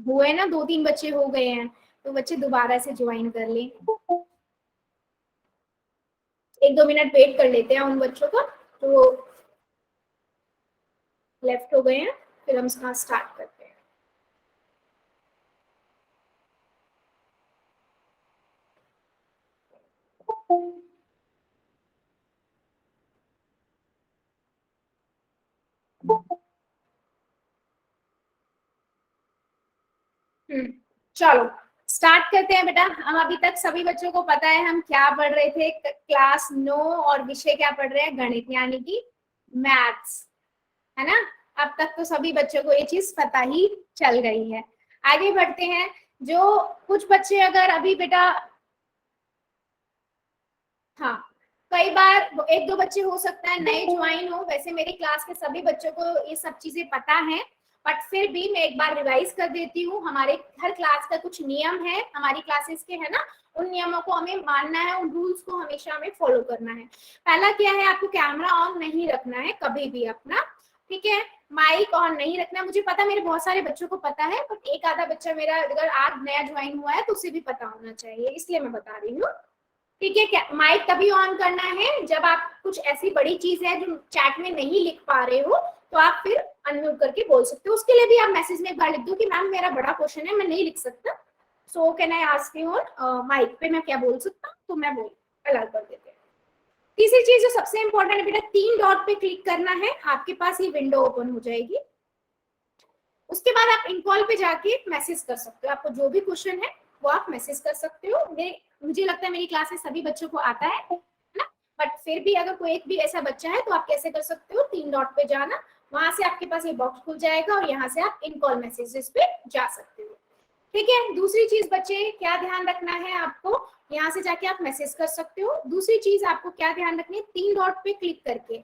हुए ना, 2-3 बच्चे हो गए हैं, तो बच्चे दोबारा से ज्वाइन कर लें। 1-2 मिनट वेट कर लेते हैं उन बच्चों का तो लेफ्ट हो गए हैं, फिर हम स्टार्ट करते हैं। चलो स्टार्ट करते हैं बेटा। हम अभी तक सभी बच्चों को पता है हम क्या पढ़ रहे थे, क्लास 9 और विषय क्या पढ़ रहे हैं, गणित यानी कि मैथ्स, है ना। अब तक तो सभी बच्चों को ये चीज पता ही चल गई है। आगे बढ़ते हैं। जो कुछ बच्चे अगर अभी बेटा, हाँ कई बार 1-2 बच्चे हो सकता है नए ज्वाइन हो, वैसे मेरी क्लास के सभी बच्चों को ये सब चीजें पता है, बट फिर भी मैं एक बार रिवाइज कर देती हूँ। हमारे हर क्लास का कुछ नियम है, हमारी क्लासेस के, है ना, उन नियमों को हमें मानना है, उन रूल्स को हमेशा हमें फॉलो करना है। पहला क्या है, आपको कैमरा ऑन नहीं रखना है कभी भी अपना, ठीक है। माइक ऑन नहीं रखना। मुझे पता मेरे बहुत सारे बच्चों को पता है, बट एक आधा बच्चा मेरा अगर आज नया ज्वाइन हुआ है तो उसे भी पता होना चाहिए, इसलिए मैं बता रही हूँ, ठीक है। क्या माइक तभी ऑन करना है जब आप कुछ ऐसी बड़ी चीज है जो चैट में नहीं लिख पा रहे हो, तो आप फिर अनम्यूट करके बोल सकते हो। उसके लिए भी आप मैसेज में एक बार लिख दो कि मैम मेरा बड़ा क्वेश्चन है, मैं नहीं लिख सकता, so can I ask you on mic पे मैं क्या बोल सकता हूँ, तो मैं बोल अलाउ कर देते हैं। तीसरी चीज जो सबसे इंपॉर्टेंट है बेटा, 3 डॉट पे क्लिक करना है, आपके पास ये विंडो ओपन हो जाएगी। उसके बाद आप इनकॉल पे जाके मैसेज कर सकते हो, आपको जो भी क्वेश्चन है वो आप मैसेज कर सकते हो। मुझे लगता है मेरी क्लास में सभी बच्चों को आता है ना, बट फिर भी अगर कोई एक भी ऐसा बच्चा है तो आप कैसे कर सकते हो, 3 डॉट पे जाना, वहां से आपके पास ये बॉक्स खुल जाएगा और यहाँ से आप इनकॉल मैसेजेस पे जा सकते हो, ठीक है। दूसरी चीज बच्चे क्या ध्यान रखना है आपको, यहाँ से जाके आप मैसेज कर सकते हो। दूसरी चीज आपको क्या ध्यान रखनी है, 3 डॉट पे क्लिक करके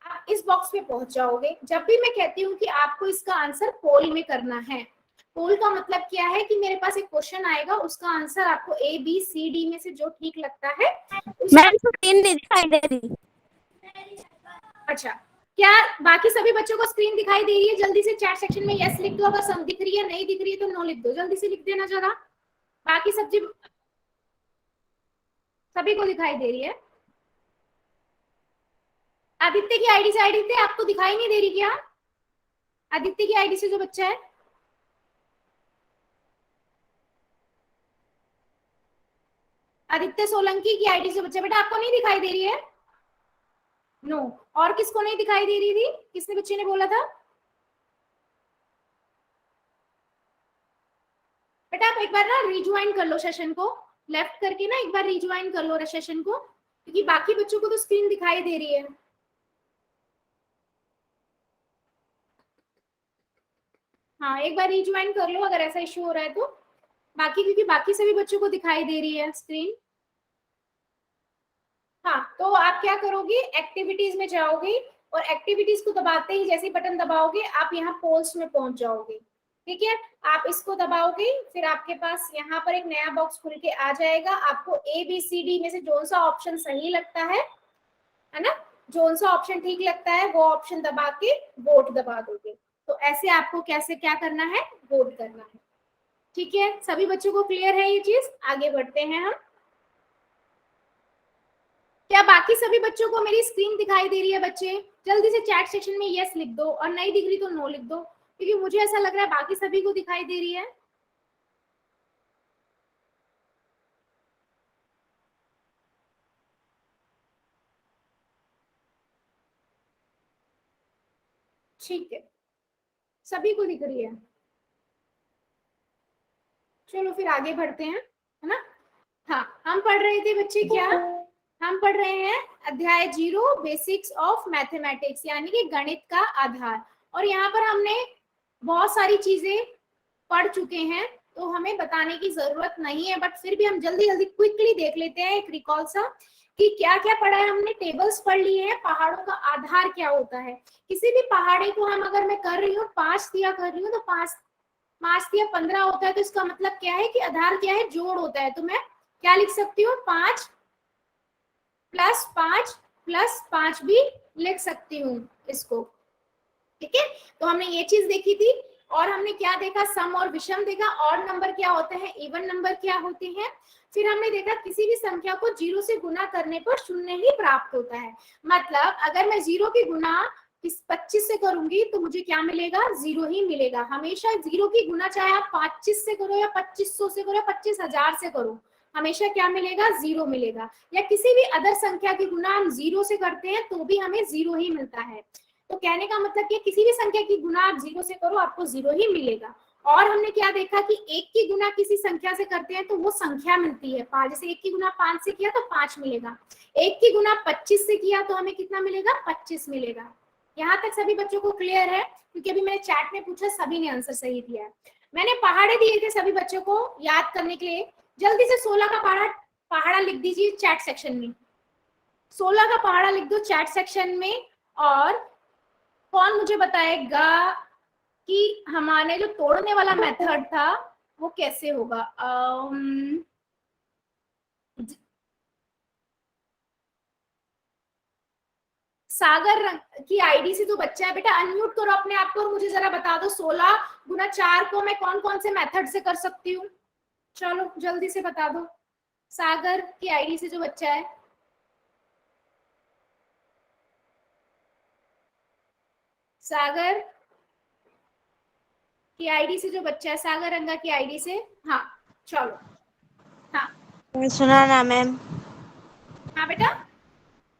आप इस बॉक्स पे पहुंच जाओगे। जब भी मैं कहती हूँ कि आपको इसका आंसर पोल में करना है, पोल का मतलब क्या है कि मेरे पास एक क्वेश्चन आएगा, उसका आंसर आपको ए बी सी डी में से जो ठीक लगता है मैम स्क्रीन दिखाई दे रही। अच्छा, क्या बाकी सभी बच्चों को स्क्रीन दिखाई दे रही है? जल्दी से चैट सेक्शन में यस लिख दो, अगर सब दिख रही है, नहीं दिख रही है तो नो लिख दो, जल्दी से लिख देना जरा। बाकी सभी को दिखाई दे रही है? आदित्य की आईडी से, आदित्य आपको दिखाई नहीं दे रही क्या? आदित्य की आईडी से जो बच्चा है, आदित्य सोलंकी की आईडी से बच्चा, बेटा आपको नहीं दिखाई दे रही है? नो। और किसको नहीं दिखाई दे रही थी, किसने बच्चे ने बोला था? बेटा आप एक बार ना रिज्वाइन कर लो सेशन को, लेफ्ट करके ना एक बार रिज्वाइन कर लो सेशन को, क्योंकि बाकी बच्चों को तो स्क्रीन दिखाई दे रही है। हाँ एक बार रिज्वाइन कर लो अगर ऐसा इश्यू हो रहा है तो, बाकी क्योंकि बाकी सभी बच्चों को दिखाई दे रही है स्क्रीन। हाँ तो आप क्या करोगे, एक्टिविटीज में जाओगे और एक्टिविटीज को दबाते ही जैसे बटन दबाओगे आप यहाँ पोल्स में पहुंच जाओगे, ठीक है। आप इसको दबाओगे, फिर आपके पास यहाँ पर एक नया बॉक्स खुल के आ जाएगा। आपको ए बी सी डी में से जो सा ऑप्शन सही लगता है ना, जो सा ऑप्शन ठीक लगता है वो ऑप्शन दबा के वोट दबा दोगे। तो ऐसे आपको कैसे क्या करना है, वोट करना है, ठीक है। सभी बच्चों को क्लियर है ये चीज? आगे बढ़ते हैं हम। क्या बाकी सभी बच्चों को मेरी स्क्रीन दिखाई दे रही है? बच्चे जल्दी से चैट सेक्शन में यस लिख दो, और नहीं दिख रही तो नो लिख दो, क्योंकि मुझे ऐसा लग रहा है बाकी सभी को दिखाई दे रही है। ठीक है, सभी को दिख रही है। चलो फिर आगे बढ़ते हैं, है ना। हाँ हम पढ़ रहे थे बच्चे क्या, हम पढ़ रहे हैं अध्याय 0 बेसिक्स ऑफ मैथमेटिक्स, यानी कि गणित का आधार। और यहाँ पर हमने बहुत सारी चीजें पढ़ चुके हैं तो हमें बताने की जरूरत नहीं है, बट फिर भी हम जल्दी जल्दी क्विकली देख लेते हैं एक रिकॉल सा कि क्या क्या पढ़ा है हमने। टेबल्स पढ़ लिए हैं, पहाड़ों का आधार क्या होता है। किसी भी पहाड़ी को हम अगर मैं कर रही हूँ 5 दिया कर रही हूँ तो 5 दिया 15 होता है, तो इसका मतलब क्या है कि आधार क्या है, जोड़ होता है। तो मैं क्या लिख सकती हूँ, 5 + 5 + 5 भी लिख सकती हूँ इसको, ठीक है, तो हमने ये चीज देखी थी। और हमने क्या देखा, सम और विषम देखा, और नंबर क्या होते हैं, इवन नंबर क्या होते हैं। फिर हमने देखा किसी भी संख्या को 0 से गुना करने पर शून्य ही प्राप्त होता है। मतलब अगर मैं 0 की गुना 25 से करूंगी तो मुझे क्या मिलेगा, 0 ही मिलेगा। हमेशा 0 की गुना चाहे आप 25 से करो या 2500 से करो या 25,000 से करो, हमेशा क्या मिलेगा, 0 मिलेगा। या किसी भी अदर संख्या की गुना हम 0 से करते हैं तो भी हमें 0 ही मिलता है। तो कहने का मतलब कि किसी भी संख्या की गुना आप 0 से करो आपको 0 ही मिलेगा। और हमने क्या देखा कि 1 की गुना किसी संख्या से करते हैं तो वो संख्या मिलती है 5। जैसे 1 की गुना 5 से किया तो 5 मिलेगा। 1 की गुना 25 से किया तो हमें कितना मिलेगा, 25 मिलेगा। यहाँ तक सभी बच्चों को क्लियर है? क्योंकि अभी मैंने चैट में पूछा, सभी ने आंसर सही दिया है। मैंने पहाड़े दिए थे सभी बच्चों को याद करने के लिए। जल्दी से 16 का पहाड़ा लिख दीजिए चैट सेक्शन में। 16 का पहाड़ा लिख दो चैट सेक्शन में। और कौन मुझे बताएगा कि हमारे जो तोड़ने वाला मेथड था वो कैसे होगा। सागर की आईडी से जो बच्चा है, बेटा अनम्यूट करो अपने आप को और मुझे जरा बता दो 16 गुना 4 को मैं कौन कौन से मेथड से कर सकती हूँ। चलो जल्दी से बता दो, सागर की आईडी से जो बच्चा है। सागर की आईडी से जो बच्चा है, सागर रंगा की आईडी से। हाँ चलो। हाँ सुनाना मैम। हाँ बेटा,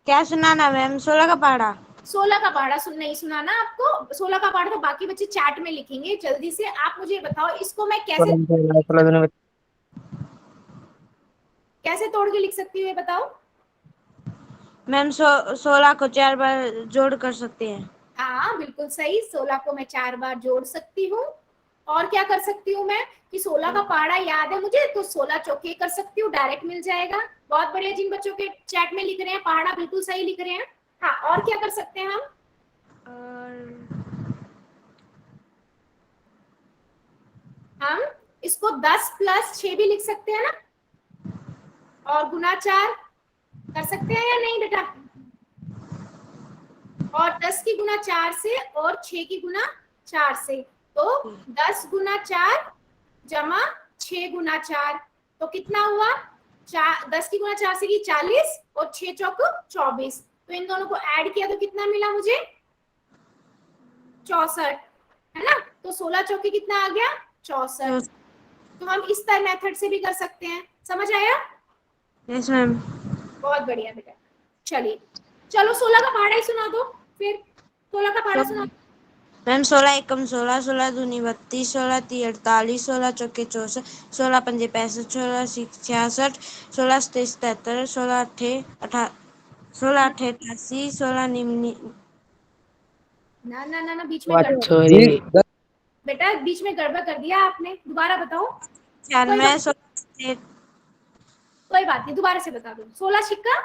क्या सुनाना मैम? 16 का पहाड़ा। 16 का पहाड़ा नहीं सुनाना आपको। 16 का पहाड़ा तो बाकी बच्चे चैट में लिखेंगे। जल्दी से आप मुझे बताओ इसको मैं कैसे तोड़ के लिख सकती हूँ, ये बताओ। मैम 16 को 4 बार जोड़ कर सकते हैं। हाँ बिल्कुल सही, 16 को मैं 4 बार जोड़ सकती हूँ। और क्या कर सकती हूँ मैं कि 16 का पहाड़ा याद है मुझे तो 16 चौके कर सकती हूँ, डायरेक्ट मिल जाएगा। बहुत बढ़िया, जिन बच्चों के चैट में लिख रहे हैं पहाड़ा बिल्कुल सही लिख रहे हैं। हाँ और क्या कर सकते हैं हम इसको 10 प्लस 6 भी लिख सकते हैं ना, और गुना 4 कर सकते हैं या नहीं बेटा। और 10 की गुना 4 से और 6 की गुना 4 से, तो 10 गुना 4 जमा 6 गुना 4 तो कितना हुआ, 10 की गुना 4 से की 40 और 6 चौक 24। तो इन दोनों को ऐड किया तो कितना मिला मुझे, 64, है ना। तो 16 चौके कितना आ गया, 64। तो हम इस तरह मेथड से भी कर सकते हैं। समझ आया? Yes ma'am. बहुत बढ़िया बेटा। चलिए चलो 16 का पहाड़ा ही सुना दो फिर। 16 का पहाड़ा सुना। मैम 16 एकम 16, 16 दूनी 32, 16 ती 48, 16 चौके 64, 16 पंजे 65, 16 66, 16 सत्ते 77, 16 अठे 88, 16 निम्नी ना ना ना ना, बीच में गड़बड़ बेटा, बीच में गड़बड़ कर दिया आपने, दोबारा बताओ। कोई बात नहीं, दोबारा से बता दो। 16 छिक्का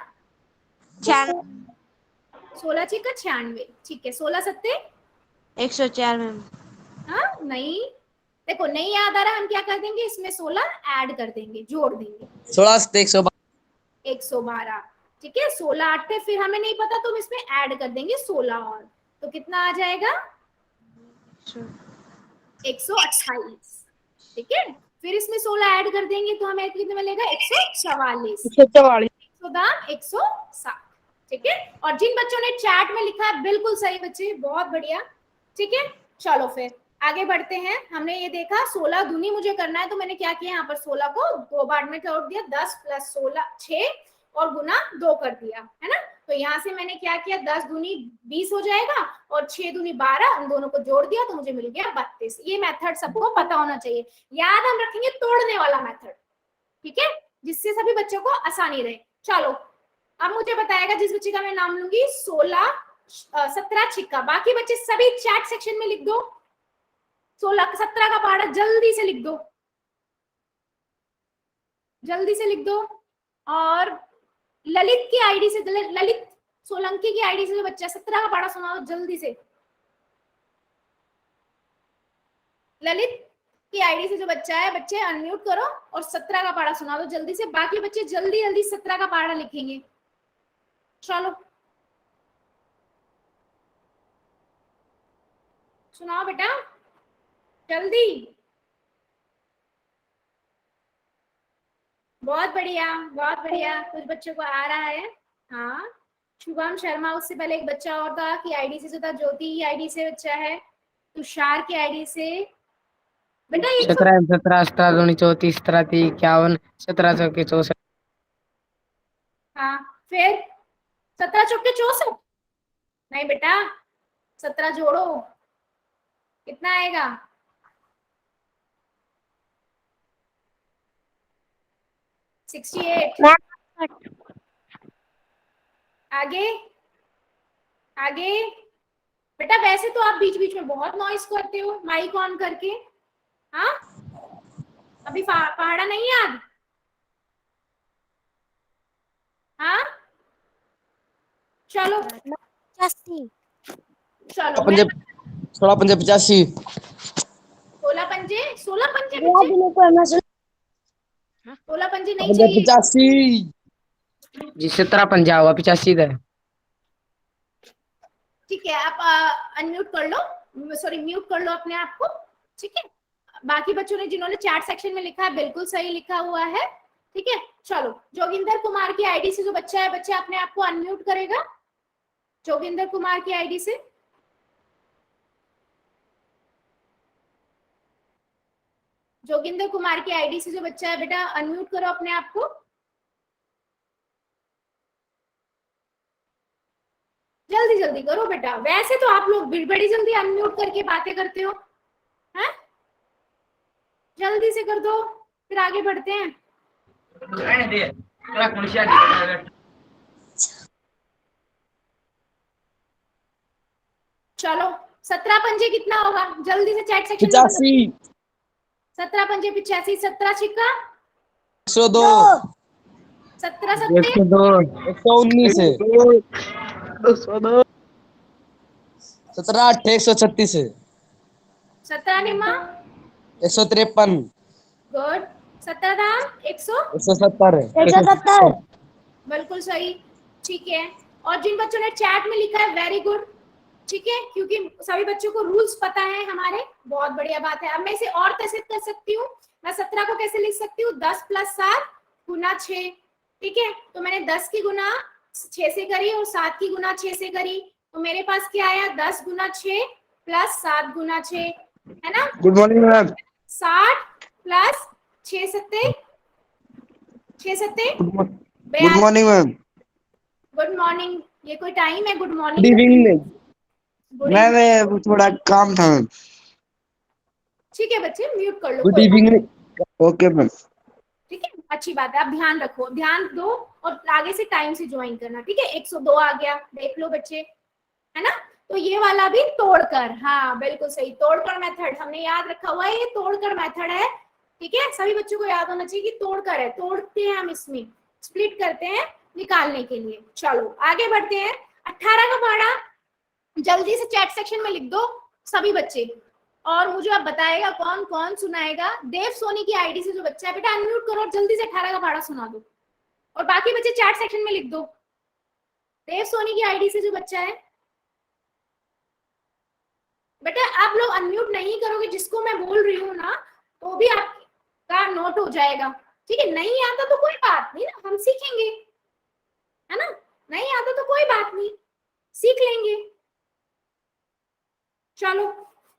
16 छिक्का 96, ठीक है। 16 सत्ते 104 मैम। हाँ नहीं, देखो नहीं याद आ रहा, हम क्या कर देंगे इसमें 16 ऐड कर देंगे, जोड़ देंगे। 16 सत्ते 112, ठीक है। 16 8 फिर हमें नहीं पता तो हम इसमें ऐड कर देंगे 16 और, तो कितना आ जाएगा 128, ठीक है। फिर इसमें 16 ऐड कर देंगे तो हमें कितना मिलेगा, 144, 107, ठीक है। और जिन बच्चों ने चैट में लिखा है बिल्कुल सही बच्चे, बहुत बढ़िया, ठीक है। चलो फिर आगे बढ़ते हैं। हमने ये देखा 16 दूनी मुझे करना है तो मैंने क्या किया, यहाँ पर 16 को 2 बार में तोड़ दिया, 10 प्लस 16 6 और गुना 2 कर दिया, है ना। तो यहाँ से मैंने क्या किया, 10 दूनी 20 हो जाएगा और 6 दूनी 12, उन दोनों को जोड़ दिया तो मुझे मिल गया 32। ये मेथड सबको पता होना चाहिए। याद हम रखेंगे तोड़ने वाला मेथड, ठीक है, जिससे सभी बच्चों को आसानी रहे। चलो अब मुझे बताएगा जिस बच्चे का मैं नाम लूंगी 17 छिक्का। बाकी बच्चे सभी चैट सेक्शन में लिख दो 17 का पहाड़ा, जल्दी से लिख दो, जल्दी से लिख दो। और ललित की आईडी से, ललित सोलंकी की आईडी से जो बच्चा 17 का पहाड़ा सुनाओ जल्दी से। ललित की आईडी से जो बच्चा है, बच्चे अनम्यूट करो और 17 का पहाड़ा सुना दो जल्दी से। बाकी बच्चे जल्दी जल्दी 17 का पहाड़ा लिखेंगे। चलो सुनाओ बेटा जल्दी। बहुत बढ़िया बहुत बढ़िया, कुछ बच्चों को आ रहा है। हाँ शुभम शर्मा, उससे पहले एक बच्चा और था कि आईडी से जो था, ज्योति की आईडी से बच्चा है, तुषार की आईडी से। बेटा ये 17 17 17 दूनी 34 33 51 17 चौके 64। हाँ फिर 17 चौके 64। नहीं बेटा 17 जोड़ो, कितना आएगा? 68। आगे आगे। बेटा वैसे तो आप बीच बीच में बहुत नॉइस करते हो माइक ऑन करके। हाँ अभी पहाड़ा नहीं याद? हाँ चलो चलो मैं 16 पंजे 85। 16 पंजे बच्चे, 16 पंजे नहीं चाहिए। 85 जी 17 पंजा हुआ 85 दे। ठीक है आप अनम्यूट कर लो, सॉरी म्यूट कर लो अपने आप को। ठीक है बाकी बच्चों ने जिन्होंने चैट सेक्शन में लिखा है बिल्कुल सही लिखा हुआ है। ठीक है चलो जोगिंदर कुमार की आईडी से जो बच्चा है, बच्चा अपने आप को अनम्यूट करेगा जोगिंदर कुमार की आईडी से। जोगिंदर कुमार की आईडी से जो बच्चा है बेटा अनम्यूट करो अपने आप को। जल्दी जल्दी करो बेटा, वैसे तो आप लोग बड़ी जल्दी अनम्यूट करके बातें करते हो हैं, जल्दी से कर दो फिर आगे बढ़ते हैं। चलो 17 पंजे कितना होगा जल्दी से चैट सेक्शन में। 85 17 पंजे 85, 17 छिक्का 102 17 सत्ते 119 17 8 136 17 निम्मा 153 गुड 17 धाम 100 170 बिल्कुल सही। ठीक है और जिन बच्चों ने चैट में लिखा है वेरी गुड। ठीक है क्योंकि सभी बच्चों को रूल्स पता है हमारे, बहुत बढ़िया बात है। अब मैं इसे और कैसे कर सकती हूँ, मैं 17 को कैसे लिख सकती हूँ, 10 + 7 गुना 6। ठीक है तो मैंने 10 की गुना 6 से करी और 7 की गुना 6 से करी, तो मेरे पास क्या आया 10 गुना 6 + 7 गुना 6 है ना। गुड मॉर्निंग मैम 60 + 6 सत्ते 6 सत्ते good morning ma'am good morning. ये कोई टाइम है good good morning? Evening good ma'am evening. मैं थोड़ा काम था मैम ठीक है बच्चे म्यूट कर लो गुड कोई बात। इवनिंग ओके मैम ठीक है अच्छी बात है, आप ध्यान रखो ध्यान दो और आगे से टाइम से ज्वाइन करना। ठीक है 102 आ गया देख लो बच्चे, है ना। तो ये वाला भी तोड़कर, हाँ बिल्कुल सही, तोड़कर मेथड हमने याद रखा हुआ है, ये तोड़कर मेथड है। ठीक है सभी बच्चों को याद होना चाहिए कि तोड़कर है, तोड़ते हैं हम, इसमें स्प्लिट करते हैं निकालने के लिए। चलो आगे बढ़ते हैं। 18 का पहाड़ा जल्दी से चैट सेक्शन में लिख दो सभी बच्चे, और मुझे अब बताएगा कौन कौन सुनाएगा। देव सोनी की आईडी से जो बच्चा है बेटा अनम्यूट करो और जल्दी से 18 का पहाड़ा सुना दो, और बाकी बच्चे चैट सेक्शन में लिख दो। देव सोनी की आईडी से जो बच्चा है बेटा, आप लोग अनम्यूट नहीं करोगे जिसको मैं बोल रही हूँ ना, तो भी आपका नोट हो जाएगा। ठीक है नहीं आता तो कोई बात नहीं ना, हम सीखेंगे, है ना। नहीं आता तो कोई बात नहीं, सीख लेंगे। चलो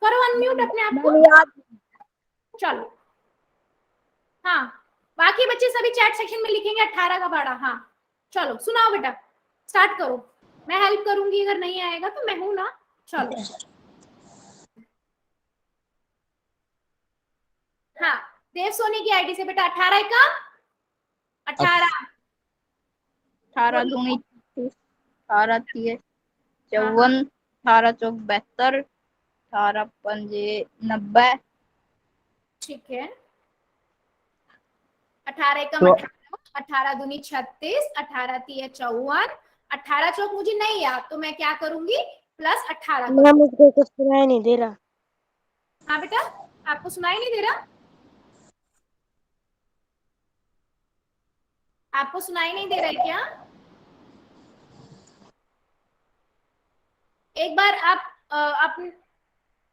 करो अनम्यूट अपने आप को। चलो हाँ बाकी बच्चे सभी चैट सेक्शन में लिखेंगे 18 का पहाड़ा। हाँ चलो सुनाओ बेटा, स्टार्ट करो, मैं हेल्प करूंगी, अगर नहीं आएगा तो मैं हूं ना। चलो हाँ देव सोनी की आईडी से बेटा 18 का 18 18 दूनी 18 तिये हाँ, 54 18 चौक 72 18 पंजे 90। ठीक है 18 का तो 18 दूनी 36 18 तिये 54 18 चौक मुझे नहीं याद, तो मैं क्या करूंगी +18 करूंगी। मुझको कुछ सुनाई नहीं दे रहा। हाँ बेटा आपको सुनाई नहीं दे रहा, आपको सुनाई नहीं दे रहा है क्या? एक बार आप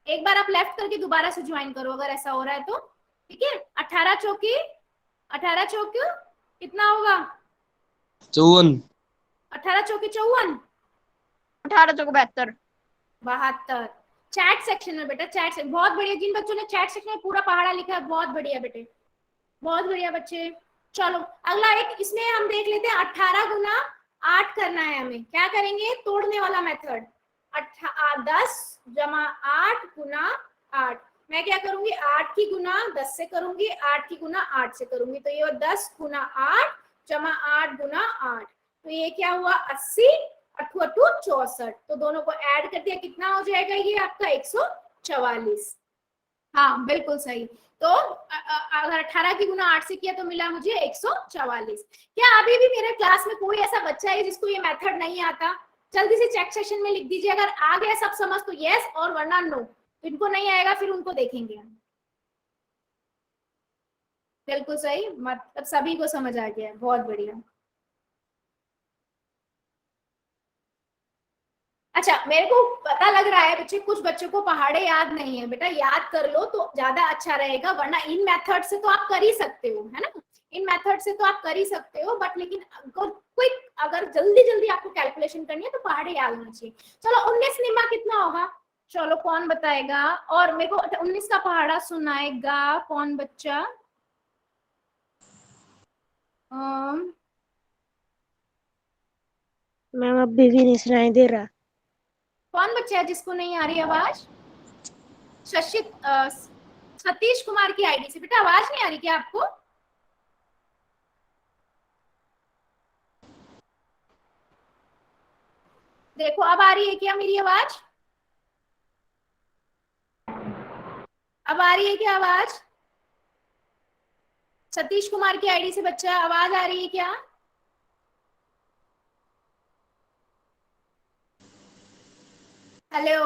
एक बार आप लेफ्ट करके दोबारा से ज्वाइन करो अगर ऐसा हो रहा है तो, ठीक है। 18 चौकी 18 चौकी कितना होगा? 54। 18 चौकी 54, 18 चौक 72। 72। चैट सेक्शन में बेटा, चैट सेक्शन बहुत बढ़िया। जिन बच्चों ने चैट सेक्शन में पूरा पहाड़ा लिखा है बहुत बढ़िया बेटे, बहुत बढ़िया बच्चे। चलो अगला एक इसमें हम देख लेते हैं। 18 गुना 8 करना है हमें। क्या करेंगे? तोड़ने वाला मेथड। 10 जमा 8 गुना 8। मैं क्या करूंगी? 8 की गुना 10 से करूंगी, 8 की गुना 8 से करूंगी, तो ये 10 गुना 8 जमा 8 गुना 8, तो ये क्या हुआ? 80 अठू अठू 64। तो दोनों को ऐड कर दिया, कितना हो जाएगा ये आपका? 144। हाँ बिल्कुल सही। तो अगर 18 की गुना 8 से किया तो मिला मुझे 144। क्या अभी भी मेरे क्लास में कोई ऐसा बच्चा है जिसको ये मेथड नहीं आता? जल्दी से चेक सेशन में लिख दीजिए। अगर आ गया सब समझ तो यस, और वरना नो। तो इनको नहीं आएगा फिर उनको देखेंगे हम। बिल्कुल सही, मतलब सभी को समझ आ गया है, बहुत बढ़िया। अच्छा, मेरे को पता लग रहा है बच्चे, कुछ बच्चों को पहाड़े याद नहीं है। बेटा याद कर लो तो ज्यादा अच्छा रहेगा, वरना इन मेथड से तो आप कर ही सकते हो, है ना। इन मेथड से तो आप कर ही सकते हो, बट लेकिन क्विक अगर जल्दी जल्दी आपको कैलकुलेशन करनी है तो पहाड़े याद होना चाहिए। चलो 19 निमा कितना होगा? चलो कौन बताएगा? और मेरे को 19 का पहाड़ा सुनाएगा कौन बच्चा? मैम अभी भी नहीं सुनाई दे रहा। कौन बच्चा है जिसको नहीं आ रही आवाज? सतीश कुमार की आईडी से। बेटा आवाज नहीं आ रही क्या आपको? देखो अब आ रही है क्या मेरी आवाज? अब आ रही है क्या आवाज? सतीश कुमार की आईडी से बच्चा, आवाज आ रही है क्या? हेलो।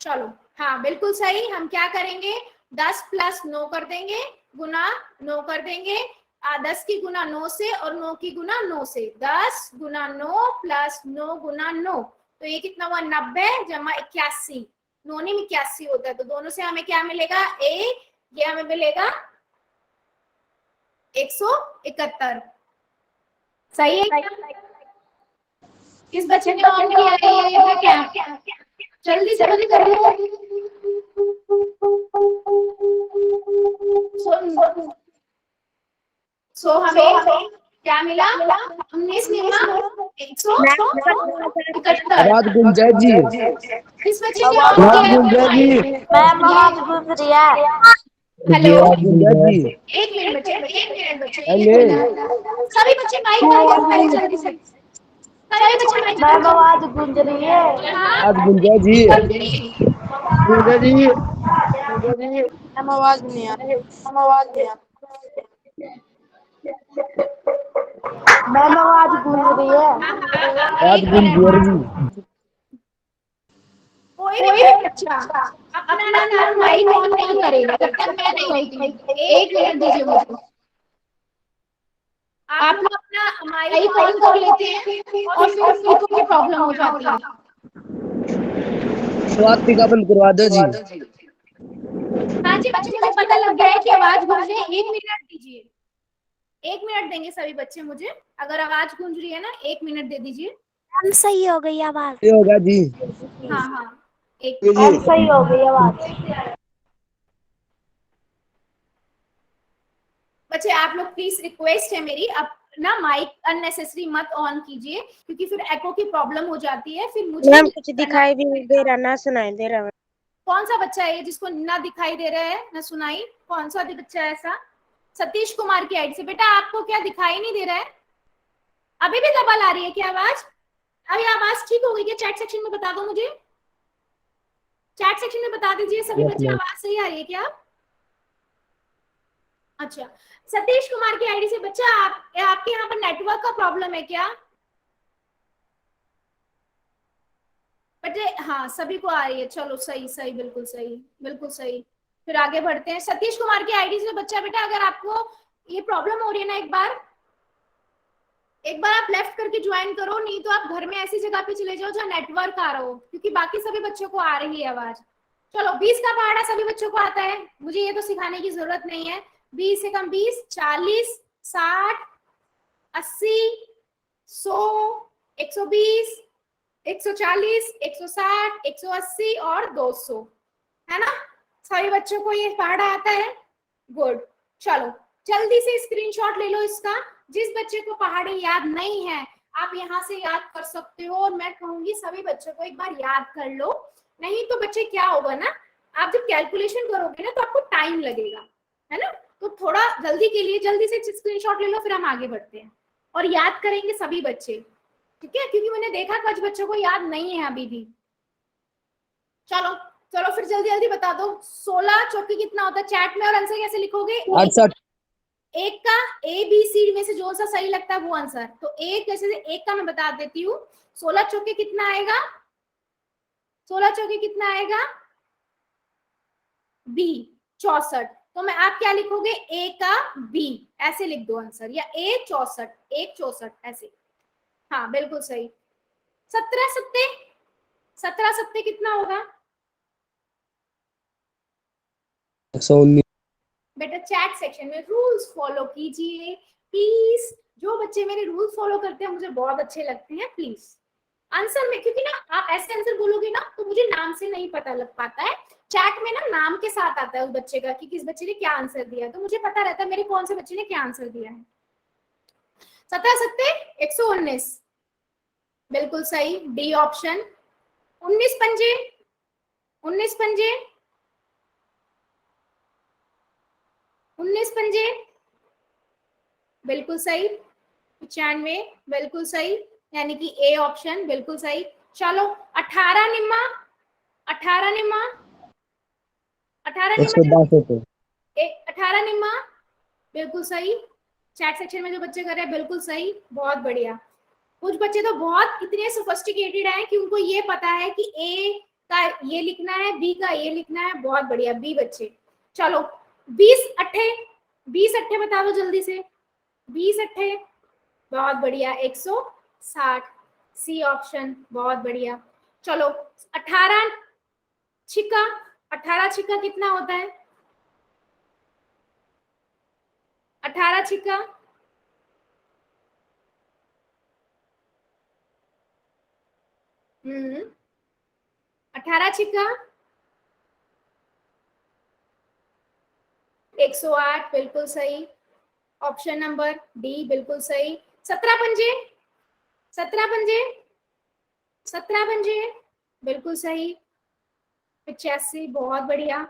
चलो हाँ बिल्कुल सही। हम क्या करेंगे? 10 प्लस 9 कर देंगे, गुना 9 कर देंगे। 10 की गुना 9 से और 9 की गुना 9 से। 10 गुना 9 प्लस 9 गुना 9, तो ये कितना हुआ? 90 जमा 81। 9 में 81 होता है, तो दोनों से हमें क्या मिलेगा? ये हमें मिलेगा 171। सही है क्या? किस बच्चे ने ऑन किया है ये क्या? जल्दी से बंद करो। सो हमें क्या मिला? 19 निमा 171। आवाज गुम जाए जी। किस बच्चे ने ऑन आवाज किया गुम जाए जी। है? मैम आवाज गूंज रही है। हेलो, आवाज गुम जाए जी। एक मिनट बच्चे, एक मिनट बच्चे, एक हेलो। मिनट। सभी बच्चे माइक बंद करो पहले जल्दी से। सभी बच्चे माइक बंद मैम करो। आवाज गूंज रही है। हाँ आवाज गुम जाए जी। गुम जाए जी। मैम आवाज नहीं आ रही। मैम आवाज नहीं आ रही। मैम आवाज गूंज रही है। आवाज एक गुम मिनट। जाए जी। कोई भी बच्चा अपना नाम माइक ऑन नहीं करेगा जब तक मैं नहीं कहती। एक मिनट दीजिए मुझे। आप लोग अपना माइक ऑन कर लेते हैं और फिर उनको भी प्रॉब्लम हो जाती है। स्वाति का बंद करवा दो जी। हाँ जी बच्चे, मुझे पता लग गया है कि आवाज गूंज रही है। 1 मिनट दीजिए, 1 मिनट देंगे सभी बच्चे मुझे। अगर आवाज गूंज रही है ना, 1 मिनट दे दीजिए। मैम सही हो गई आवाज। ये होगा जी। हाँ हाँ, एक ये मैम जी। सही हो गई आवाज। बच्चे आप लोग प्लीज, रिक्वेस्ट है मेरी, अब ना माइक अननेसेसरी मत ऑन कीजिए, क्योंकि फिर एको की प्रॉब्लम हो जाती है, फिर मुझे मैम कुछ दिखाई भी नहीं दे रहा, ना सुनाई दे रहा। कौन सा बच्चा है जिसको ना दिखाई दे रहा है ना सुनाई? कौन सा बच्चा है ऐसा? सतीश कुमार की आईडी से। बेटा आपको क्या दिखाई नहीं दे रहा है? अभी भी डबल आ रही है क्या आवाज? अभी आवाज ठीक हो गई क्या? चैट सेक्शन में बता दो मुझे, चैट सेक्शन में बता दीजिए सभी बच्चे, आवाज सही आ रही है क्या? अच्छा, सतीश कुमार की आईडी से बच्चा, आपके यहाँ पर नेटवर्क का प्रॉब्लम है क्या? बच्चे हाँ सभी को आ रही है। चलो सही सही, बिल्कुल सही, बिल्कुल सही। फिर आगे बढ़ते हैं। सतीश कुमार की आईडी से बच्चा, बेटा अगर आपको ये प्रॉब्लम हो रही है ना, एक बार आप लेफ्ट करके ज्वाइन करो, नहीं तो आप घर में ऐसी जगह पे चले जाओ जहाँ नेटवर्क आ रहा हो, क्योंकि बाकी सभी बच्चों को आ रही है आवाज। चलो 20 का पहाड़ा सभी बच्चों को आता है, मुझे ये तो सिखाने की जरूरत नहीं है। 20 से कम 20, 40, 60, 80, 100, 120, 140, 160, 180 और 200, है ना? सभी बच्चों को ये पहाड़ा आता है? गुड। चलो जल्दी से स्क्रीनशॉट ले लो इसका। जिस बच्चे को पहाड़ी याद नहीं है आप यहाँ से याद कर सकते हो, और मैं कहूंगी सभी बच्चों को एक बार याद कर लो, नहीं तो बच्चे क्या होगा ना, आप जब कैलकुलेशन करोगे ना तो आपको टाइम लगेगा, है ना? तो थोड़ा जल्दी के लिए जल्दी से स्क्रीनशॉट ले लो, फिर हम आगे बढ़ते हैं और याद करेंगे सभी बच्चे, ठीक है? क्योंकि मैंने देखा कुछ बच्चों को याद नहीं है अभी भी। चलो चलो फिर जल्दी जल्दी बता दो, 16 चौके कितना होता है चैट में, और आंसर कैसे लिखोगे? 68। एक का ए बी सी में से जो सा सही लगता है वो आंसर। तो एक जैसे एक का मैं बता देती हूँ, 16 चौके कितना आएगा? 16 चौके कितना आएगा? बी 64। तो मैं आप क्या लिखोगे? ए का बी ऐसे लिख दो आंसर, या ए 64, 1 64 ऐसे। हाँ बिल्कुल सही। 17 सत्ते, 17 सत्ते कितना होगा? 119। बेटा चैट सेक्शन में रूल्स फॉलो कीजिए प्लीज। जो बच्चे मेरे रूल्स फॉलो करते हैं मुझे बहुत अच्छे लगते हैं, प्लीज आंसर में, क्योंकि ना आप ऐसे आंसर बोलोगे ना तो मुझे नाम से नहीं पता लग पाता है। चैट में ना नाम के साथ आता है उस बच्चे का कि किस बच्चे ने क्या आंसर दिया, तो मुझे पता रहता है मेरे कौन से बच्चे ने क्या आंसर दिया है। 17 सत्ते 119, बिल्कुल सही, डी ऑप्शन। 19 पंजे, 19 पंजे, 19 पंजे, बिल्कुल सही। 95, बिल्कुल सही, यानी कि ए ऑप्शन बिल्कुल सही। चलो 18 निम्मा, 18 निम्मा, 18 निम्मा, 18 निम्मा, बिल्कुल सही। चैट सेक्शन में जो बच्चे कर रहे हैं बिल्कुल सही, बहुत बढ़िया। कुछ बच्चे तो बहुत इतने सोफिस्टिकेटेड हैं कि उनको ये पता है कि ए का ये लिखना है, बी का ये लिखना है, बहुत बढ़िया बी बच्चे। चलो 20 अट्ठे, 20 अट्ठे बता दो जल्दी से, 20 अट्ठे, बहुत बढ़िया, 160, सी ऑप्शन, बहुत बढ़िया। चलो 18 छिक्का, 18 छिक्का कितना होता है? 18 छिक्का, हम्म, 18 छिक्का 108, बिल्कुल सही, ऑप्शन नंबर डी बिल्कुल सही। 17 पंजे, 17 पंजे, 17 पंजे, बिल्कुल सही, 85, बहुत बढ़िया।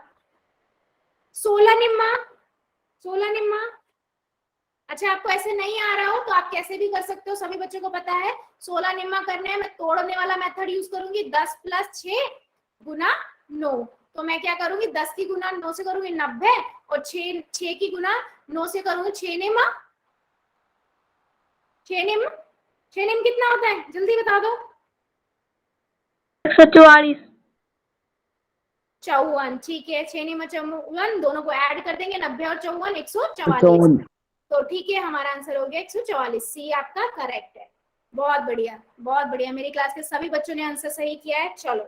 16 निम्मा, 16 निम्मा, अच्छा आपको ऐसे नहीं आ रहा हो तो आप कैसे भी कर सकते हो, सभी बच्चों को पता है 16 निम्मा करने है। मैं तोड़ने वाला मेथड यूज करूंगी, 10 + 6 गुना 9। तो मैं क्या करूंगी, 10 की गुना 9 से करूंगी 90, और 6 की गुना 9 से करूंगी 6 निम्मा, 6 निम्मा, 6 निम कितना होता है जल्दी बता दो? 144। 54, ठीक है, 6 निम्मा 54, दोनों को ऐड कर देंगे, 90 और 54, 144। तो ठीक है, हमारा आंसर हो गया 144, सी आपका करेक्ट है। बहुत बढ़िया, बहुत बढ़िया, मेरी क्लास के सभी बच्चों ने आंसर सही किया है। चलो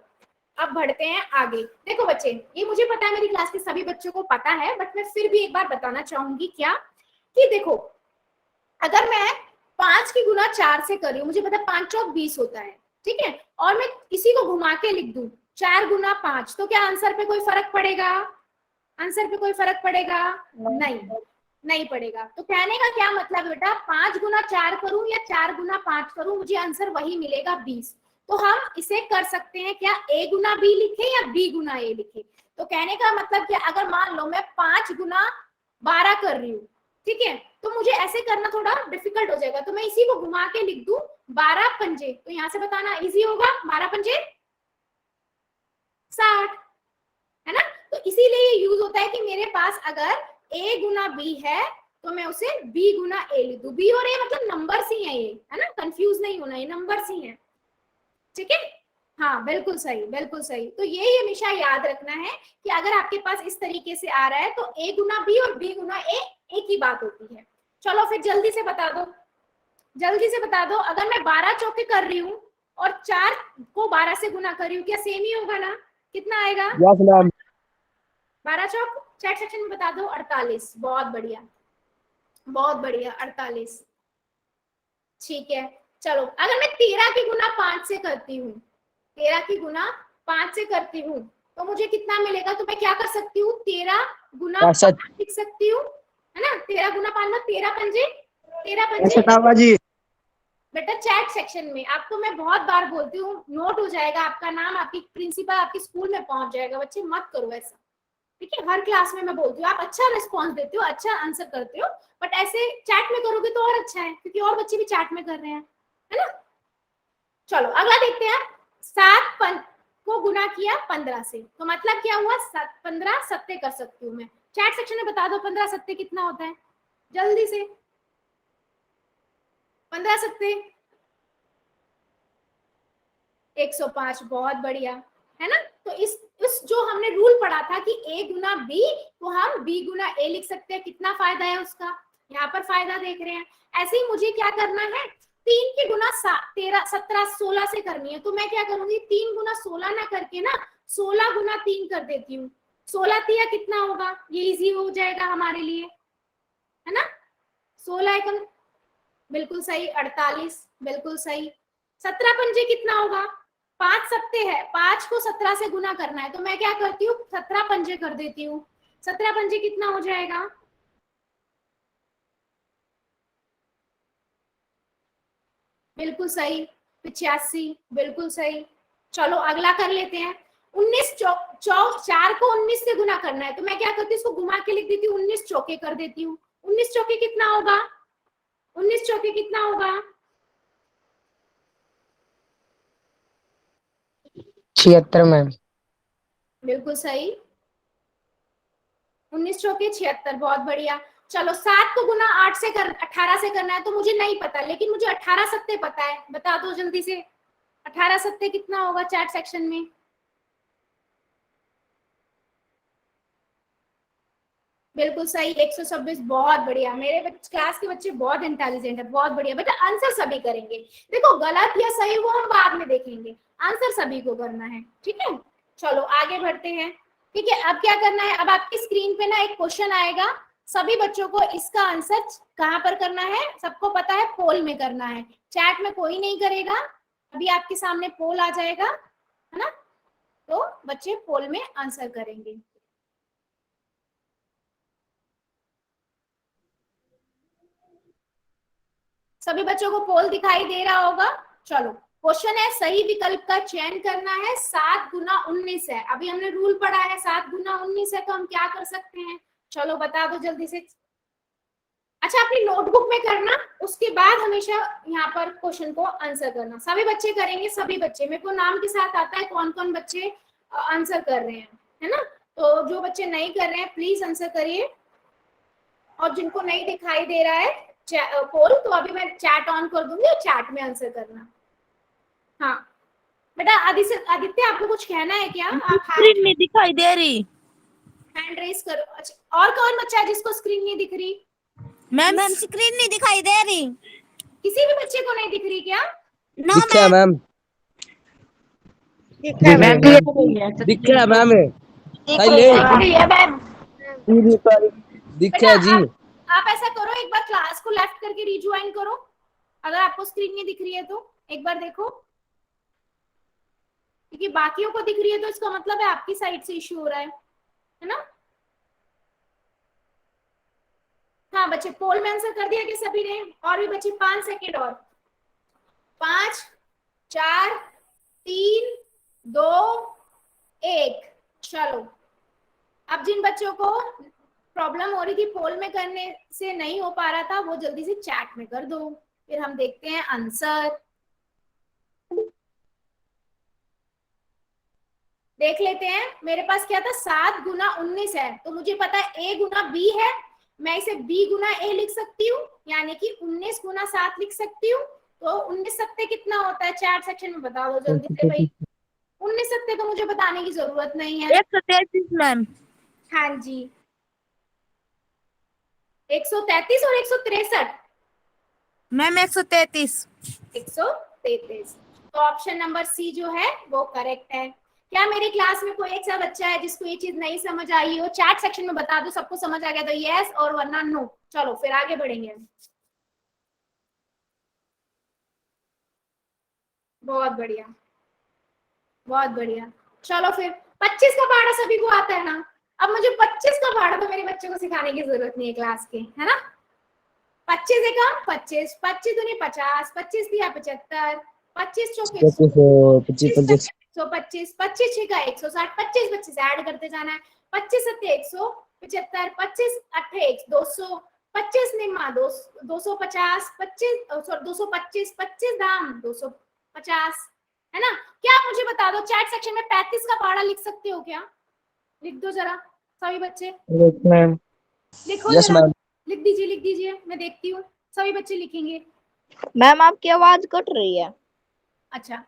अब बढ़ते हैं आगे। देखो बच्चे, ये मुझे पता है मेरी क्लास के सभी बच्चों को पता है, बट मैं फिर भी एक बार बताना चाहूंगी क्या, कि देखो अगर मैं 5 की गुना 4 से कर रही हूँ, मुझे पता है 5 चौक 20 होता है, ठीक है, और मैं इसी को घुमा के लिख दूं 4 गुना 5, तो क्या आंसर पे कोई फर्क पड़ेगा? आंसर पे कोई फर्क पड़ेगा? नहीं, नहीं पड़ेगा। तो कहने का क्या मतलब है बेटा, 5 गुना 4 करूं या 4 गुना 5 करूं, मुझे आंसर वही मिलेगा 20। तो हम इसे कर सकते हैं क्या, a गुना b लिखे या b गुना a लिखे। तो कहने का मतलब क्या, अगर मान लो मैं 5 गुना 12 कर रही हूँ, ठीक है, तो मुझे ऐसे करना थोड़ा डिफिकल्ट हो जाएगा, तो मैं इसी को घुमा के लिख दूं 12 पंजे, तो यहाँ से बताना इजी होगा, 12 पंजे 60, है ना? तो इसीलिए ये यूज होता है कि मेरे पास अगर a गुना b है तो मैं उसे b गुना a लिख दूं। b और a मतलब नंबर्स ही है ये, है ना, कंफ्यूज नहीं होना, ये नंबर्स ही है, ठीक है? हाँ बिल्कुल सही, बिल्कुल सही। तो ये हमेशा याद रखना है कि अगर आपके पास इस तरीके से आ रहा है तो a गुना b और b गुना a एक ही बात होती है। चलो फिर जल्दी से बता दो, जल्दी से बता दो, अगर मैं 12 चौके कर रही हूँ और 4 को 12 से गुना कर रही हूँ, क्या सेम ही होगा ना? कितना आएगा? Yes ma'am. 12 चौक चैट सेक्शन में बता दो 48। बहुत बढ़िया, बहुत बढ़िया, 48। ठीक है, चलो अगर मैं 13 की गुना 5 से करती हूँ, 13 की गुना 5 से करती हूँ, तो मुझे कितना मिलेगा? तो मैं क्या कर सकती हूँ? 13 गुना 5 65। लिख सकती हूँ, है ना? 13 गुना 5 में 13 पंजे, 13 पंजे। सतावा जी। बेटा चैट सेक्शन में आपको मैं बहुत बार बोलती हूँ, नोट हो जाएगा, आपका नाम आपकी प्रिंसिपल आपके स्कूल में पहुंच जाएगा। बच्चे मत करो ऐसा, ठीक है? हर क्लास में मैं बोलती हूँ, आप अच्छा रिस्पॉन्स देते हो, अच्छा आंसर करते हो, बट ऐसे चैट में करोगे तो और अच्छा है, क्योंकि और बच्चे भी चैट में कर रहे हैं, है ना? चलो अगला देखते हैं। 7 को गुना किया 15 से, तो मतलब क्या हुआ? 15 सत्ते कर सकती हूँ मैं। चैट सेक्शन में बता दो 15 सत्ते कितना होता है, जल्दी से। 15 सत्ते 105। बहुत बढ़िया, है ना? तो इस जो हमने रूल पढ़ा था कि a गुना b, तो हम b गुना a लिख सकते हैं। कितना फायदा है उसका, यहाँ पर फायदा देख रहे हैं। ऐसे ही मुझे क्या करना है? 3 की गुना 13 17 16 से करनी है, तो मैं क्या करूंगी? 3 गुना 16 ना करके ना 16 गुना 3 कर देती हूँ। 16 तिया कितना होगा? ये इजी हो जाएगा हमारे लिए, है ना? 16 एकम बिल्कुल सही, 48 बिल्कुल सही। 17 पंजे कितना होगा? 5 सत्ते है, 5 को 17 से गुना करना है, तो मैं क्या करती हूँ? 17 पंजे कर देती हूँ। 17 पंजे कितना हो जाएगा? बिल्कुल सही, 85 बिल्कुल सही। चलो अगला कर लेते हैं। 19 4 को 19 से गुना करना है, तो मैं क्या करती हूँ? इसको घुमा के लिख देती हूँ, 19 चौके कर देती हूँ। 19 चौके कितना होगा? 19 चौके कितना होगा? 76 मैम। बिल्कुल सही, 19 चौके 76। बहुत बढ़िया। चलो 7 को गुना 8 से 18 से करना है, तो मुझे नहीं पता, लेकिन मुझे 18 सत्ते पता है। बता दो जल्दी से, 18 सत्ते कितना होगा चैट सेक्शन में? बिल्कुल सही, 126। बहुत बढ़िया, मेरे क्लास के बच्चे बहुत इंटेलिजेंट है, बहुत बढ़िया। बेटा आंसर सभी करेंगे, देखो गलत या सही वो हम बाद में देखेंगे, आंसर सभी को करना है, ठीक है? चलो आगे बढ़ते हैं। ठीक है, अब क्या करना है? अब आपकी स्क्रीन पे ना एक क्वेश्चन आएगा, सभी बच्चों को इसका आंसर कहाँ पर करना है? सबको पता है, पोल में करना है। चैट में कोई नहीं करेगा, अभी आपके सामने पोल आ जाएगा, है ना? तो बच्चे पोल में आंसर करेंगे। सभी बच्चों को पोल दिखाई दे रहा होगा? चलो क्वेश्चन है, सही विकल्प का चयन करना है। 7 गुना 19 है, अभी हमने रूल पढ़ा है, 7 गुना 19 है, तो हम क्या कर सकते हैं? चलो बता दो जल्दी से। अच्छा अपनी नोटबुक में करना, उसके बाद हमेशा यहाँ पर क्वेश्चन को आंसर करना। सभी बच्चे करेंगे, सभी बच्चे, मेरे को नाम के साथ आता है कौन कौन बच्चे आंसर कर रहे हैं, है ना? तो जो बच्चे नहीं कर रहे हैं प्लीज आंसर करिए, और जिनको नहीं दिखाई दे रहा है पोल, तो अभी मैं चैट ऑन कर दूंगी और चैट में आंसर करना। हाँ बेटा आदित्य आपको कुछ कहना है क्या? आप स्क्रीन नहीं दिखाई दे रही हैंड रेस करो। अच्छा और कौन बच्चा है जिसको स्क्रीन नहीं दिख रही? मैम, स्क्रीन नहीं दिखाई दे रही। किसी भी बच्चे को नहीं दिख रही क्या? दिखा मैम। दिख रही है। दिखा मैम। दिखा जी। आप ऐसा करो, एक बार क्लास को लेफ्ट करके रिज्वाइन करो, अगर आपको स्क्रीन नहीं दिख रही है तो एक बार देखो, क्योंकि बाकियों को दिख रही है तो इसका मतलब है आपकी साइड से इश्यू हो रहा है ना? हाँ बच्चे पोल में आंसर कर दिया कि सभी ने? और भी बच्चे 5 सेकेंड और, 5 4 3 2 1। चलो अब जिन बच्चों को प्रॉब्लम हो रही थी पोल में करने से नहीं हो पा रहा था, वो जल्दी से चैट में कर दो, फिर हम देखते हैं आंसर। देख लेते हैं, मेरे पास क्या था? 7 गुना 19 है, तो मुझे पता है a गुना b है, मैं इसे b गुना a लिख सकती हूँ, यानी कि 19 गुना 7 लिख सकती हूँ। तो 19 सत्ते कितना होता है? चैट सेक्शन में बता दो जल्दी से भाई। 19 सत्ते तो मुझे बताने की जरूरत नहीं है। 133 मैम। हाँ जी, 133 और 163। मैम 133। 133। तो ऑप्शन नंबर सी जो है वो करेक्ट है। क्या मेरी क्लास में कोई एक सा बच्चा है जिसको ये चीज नहीं समझ आई हो? चैट सेक्शन में बता दो, सबको समझ आ गया तो यस, और वरना नो। चलो फिर आगे बढ़ेंगे। बहुत बढ़िया, बहुत बढ़िया। चलो फिर 25 का पहाड़ा सभी को आता है ना? अब मुझे 25 का पहाड़ा तो मेरे बच्चे को सिखाने की जरूरत नहीं है क्लास के, है ना? 25 है कम 25, 25 दूनी 50, 25 दिया 75, 25 चौके 25 125, 25 छः का 160, 25 25 ऐड करते जाना है। 25 सत्ते 175, 25 अट्ठे 200, 25 निम्मा 250, 25 सॉरी 225, 25 दाम 250, है ना? क्या आप मुझे बता दो चैट सेक्शन में 35 का पहाड़ा लिख सकते हो क्या? लिख दो जरा सभी बच्चे, मैम। लिखो यस जरा, मैम। लिख दीजिए, मैं देखती हूँ सभी बच्चे लिखेंगे। मैम आपकी आवाज कट रही है। अच्छा